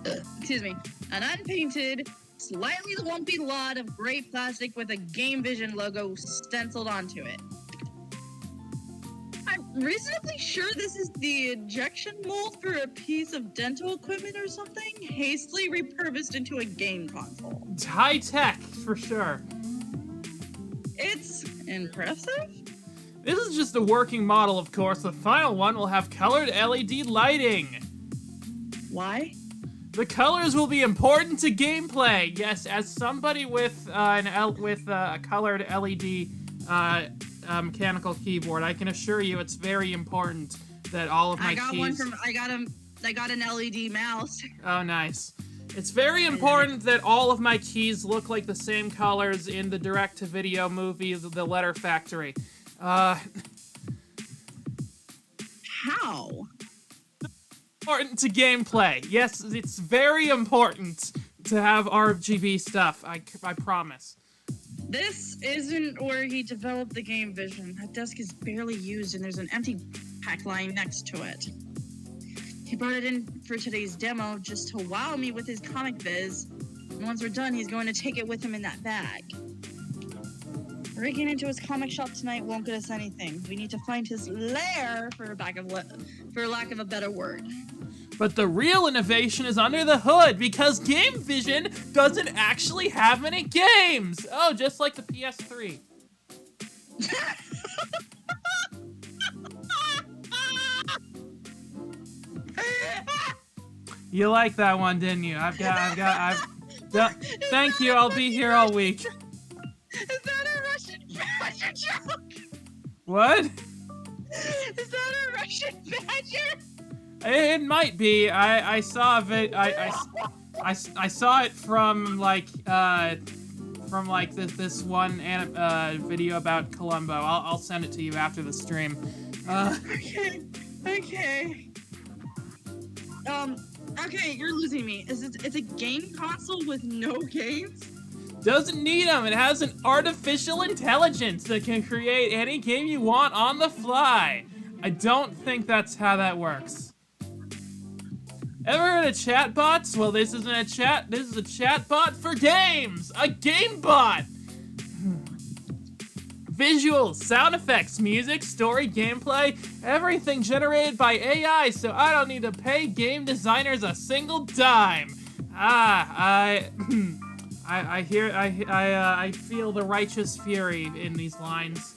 Excuse me. An unpainted, slightly lumpy lot of gray plastic with a Game Vision logo stenciled onto it. I'm reasonably sure this is the injection mold for a piece of dental equipment or something, hastily repurposed into a game console.
It's high tech, for sure.
It's impressive.
This is just a working model, of course. The final one will have colored LED lighting.
Why?
The colors will be important to gameplay. Yes, as somebody with a colored LED mechanical keyboard, I can assure you it's very important that all of my keys...
I got an LED mouse.
Oh, nice. It's very important that all of my keys look like the same colors in the direct-to-video movie, The Letter Factory.
How?
Important to gameplay. Yes, it's very important to have RGB stuff. I promise.
This isn't where he developed the Game Vision. That desk is barely used and there's an empty pack lying next to it. He brought it in for today's demo just to wow me with his comic viz. And once we're done, he's going to take it with him in that bag. Breaking into his comic shop tonight won't get us anything. We need to find his lair, for lack of a better word.
But the real innovation is under the hood, because Game Vision doesn't actually have any games! Oh, just like the PS3. You like that one, didn't you? Thank you, I'll be here all week.
Is that a Russian badger joke?
What?
Is that a Russian badger?
It might be. I saw it. I saw it from this one video about Columbo. I'll send it to you after the stream.
Okay. Okay, you're losing me. It's a game console with no games?
Doesn't need them. It has an artificial intelligence that can create any game you want on the fly. I don't think that's how that works. Ever heard of chatbots? Well, this isn't a chat. This is a chatbot for games. A game bot. Visuals, sound effects, music, story, gameplay, everything generated by AI, so I don't need to pay game designers a single dime. I feel the righteous fury in these lines.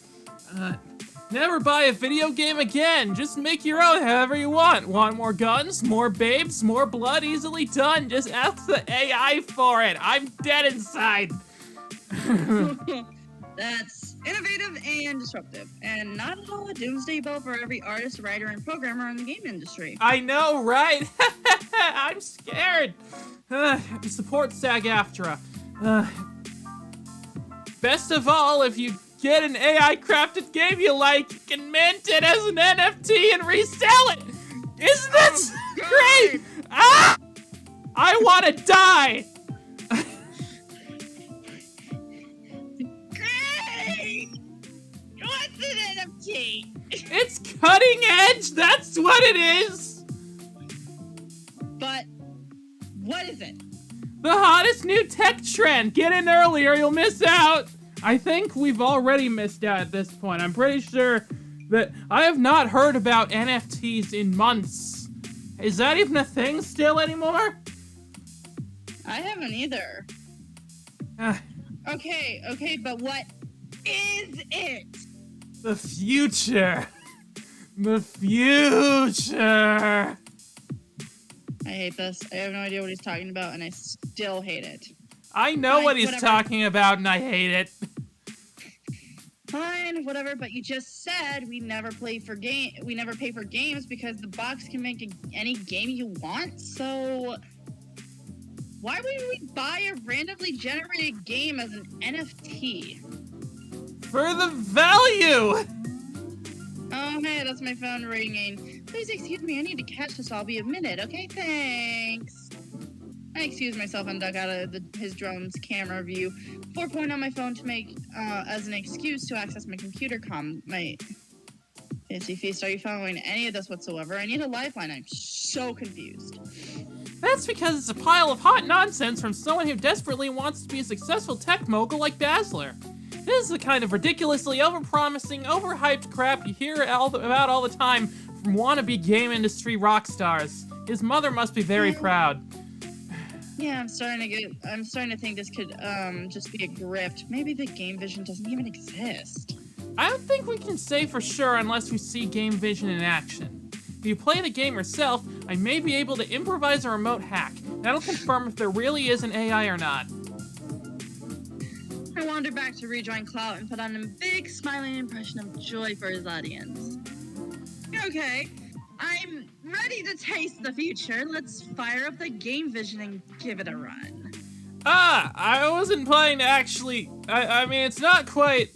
Never buy a video game again. Just make your own however you want. Want more guns, more babes, more blood? Easily done. Just ask the AI for it. I'm dead inside.
That's innovative and disruptive, and not at all a doomsday bell for every artist, writer, and programmer in the game industry.
I know, right? I'm scared. Support SAG-AFTRA. Best of all, if you get an AI-crafted game you like, you can mint it as an NFT and resell it. Isn't this great? Ah! I want to die.
What's an NFT?
It's cutting edge, that's what it is!
But, what is it?
The hottest new tech trend! Get in early or you'll miss out! I think we've already missed out at this point. I'm pretty sure that I have not heard about NFTs in months. Is that even a thing still anymore?
I haven't either. Okay, but what is it?
The future. The future.
I hate this. I have no idea what he's talking about, and I still hate it.
I know
Fine,
what he's
whatever.
talking about, and I hate it.
Fine, whatever. But you just said we never pay for games because the box can make any game you want. So why would we buy a randomly generated game as an NFT?
For the value.
Oh, hey, that's my phone ringing. Please excuse me, I need to catch this. I'll be a minute. Okay, thanks. I excused myself and dug out of his drone's camera view before pulling on my phone to make as an excuse to access my computer my fancy feast. Are you following any of this whatsoever? I need a lifeline. I'm so confused.
That's because it's a pile of hot nonsense from someone who desperately wants to be a successful tech mogul like Dazzler. This is the kind of ridiculously overpromising, overhyped crap you hear about all the time from wannabe game industry rock stars. His mother must be very proud.
Yeah, I'm starting to think this could just be a grift. Maybe the game vision doesn't even exist.
I don't think we can say for sure unless we see game vision in action. If you play the game yourself, I may be able to improvise a remote hack. That'll confirm if there really is an AI or not.
I wandered back to rejoin Clout and put on a big smiling impression of joy for his audience. Okay, I'm ready to taste the future. Let's fire up the game vision and give it a run.
I wasn't planning to actually... I mean, it's not quite...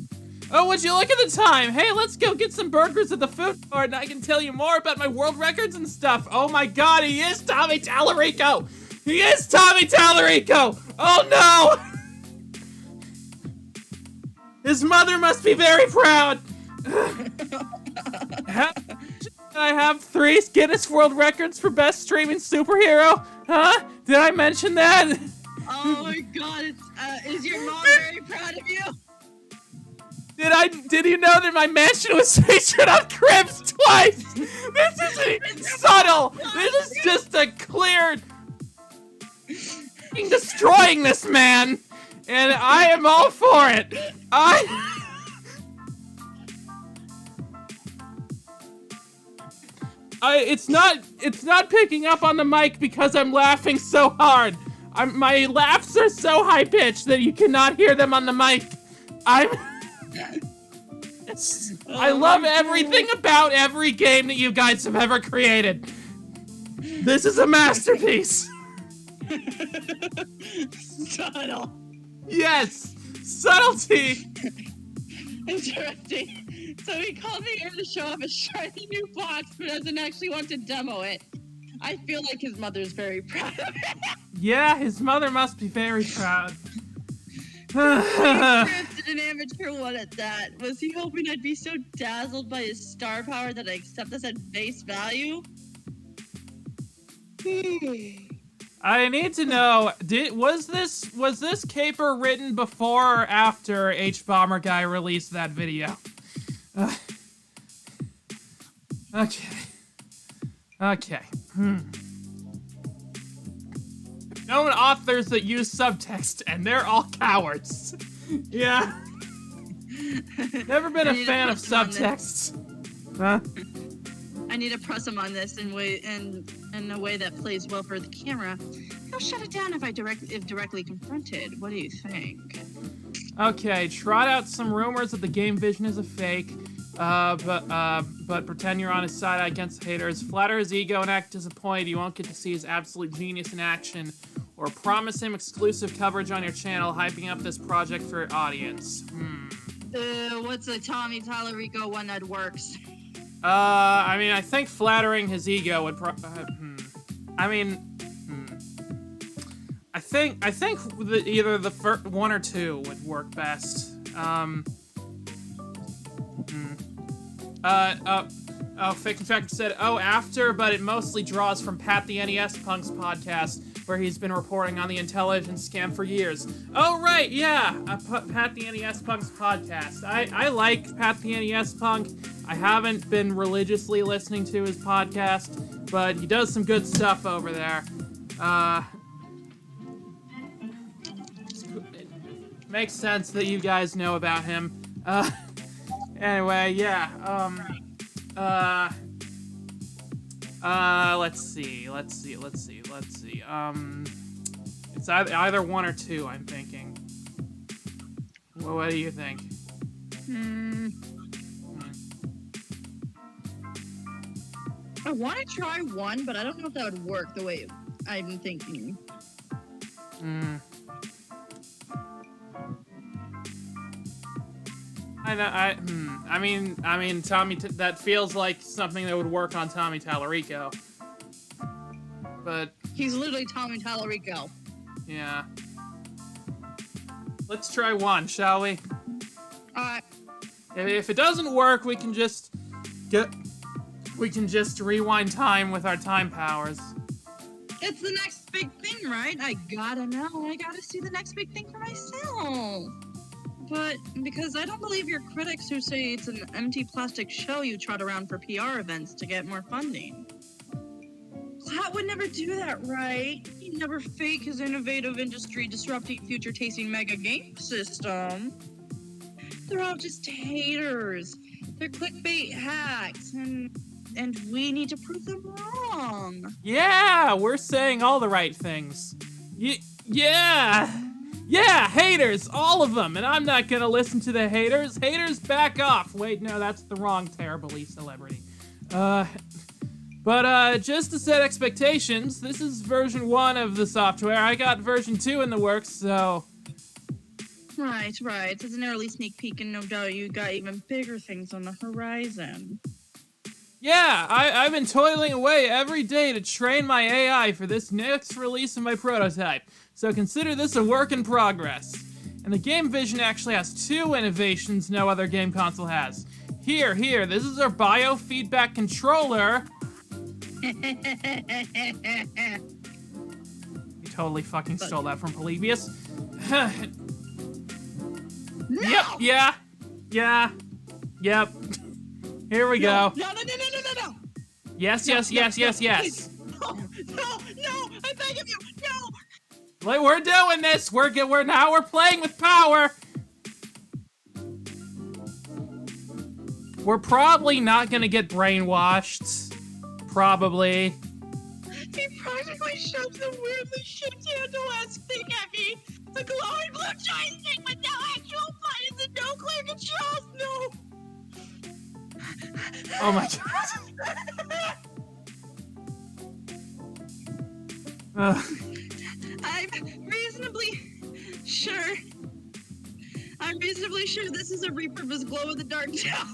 Oh, would you look at the time? Hey, let's go get some burgers at the food court and I can tell you more about my world records and stuff. Oh my god, he is Tommy Tallarico! He is Tommy Tallarico! Oh no! His mother must be very proud! I have 3 Guinness World Records for best streaming superhero? Huh? Did I mention that?
Oh my god, is your mom very proud of you?
Did you know that my mansion was featured on Cribs twice? This isn't subtle! This is just a clear... destroying this man! And I am all for it! It's not picking up on the mic because I'm laughing so hard. My laughs are so high-pitched that you cannot hear them on the mic. I love everything about every game that you guys have ever created. This is a masterpiece.
Subtle.
Yes, subtlety.
Interesting. So he called me here to show off a shiny new box, but doesn't actually want to demo it. I feel like his mother's very proud of it.
Yeah, his mother must be very proud.
He scripted an amateur one at that. Was he hoping I'd be so dazzled by his star power that I accept this at face value?
I need to know, was this caper written before or after H-Bomber Guy released that video? Okay. Known authors that use subtext, and they're all cowards. Yeah. Never been a fan of subtext. Huh?
I need to press him on this in a way that plays well for the camera. He'll shut it down if directly confronted. What do you think?
Okay, trot out some rumors that the game vision is a fake, but pretend you're on his side against haters. Flatter his ego and act disappointed you won't get to see his absolute genius in action, or promise him exclusive coverage on your channel, hyping up this project for your audience.
What's a Tommy Tallarico one that works?
I mean, I think flattering his ego would I think either the first one or two would work best. Fake Infected said, after, but it mostly draws from Pat the NES Punk's podcast, where he's been reporting on the intelligence scam for years. Oh, right, yeah, Pat the NES Punk's podcast. I like Pat the NES Punk. I haven't been religiously listening to his podcast, but he does some good stuff over there. It makes sense that you guys know about him. Anyway, yeah, let's see. It's either one or two, I'm thinking. What do you think?
I want to try one, but I don't know if that would work the way I'm thinking.
I mean, Tommy, that feels like something that would work on Tommy Tallarico. But
he's literally Tommy Tallarico.
Yeah. Let's try one, shall we?
Alright.
If it doesn't work, we can just rewind time with our time powers.
It's the next big thing, right? I gotta know. I gotta see the next big thing for myself. But because I don't believe your critics who say it's an empty plastic shell you trot around for PR events to get more funding. Cloud would never do that, right? He'd never fake his innovative industry disrupting future tasting mega game system. They're all just haters. They're clickbait hacks, and we need to prove them wrong.
Yeah, we're saying all the right things. Yeah, haters, all of them, and I'm not gonna listen to the haters. Haters, back off. Wait, no, that's the wrong terribly celebrity. But just to set expectations, this is version 1 of the software. I got version 2 in the works, so...
Right. It's an early sneak peek, and no doubt you got even bigger things on the horizon.
Yeah, I've been toiling away every day to train my AI for this next release of my prototype, so consider this a work in progress. And the game vision actually has 2 innovations no other game console has. Here, this is our biofeedback controller. You totally fucking stole that from Polybius.
No!
Yep. Here we go.
No.
Yes.
Please. No, I beg of you, no!
Like, we're doing this. We're playing with power. We're probably not gonna get brainwashed. Probably.
He practically shoves the weirdly shaped handle-esque thing at me. The glowing blue giant thing with no actual buttons and no clear controls. No.
Oh my god.
I'm reasonably sure this is a repurposed glow-in-the-dark gel.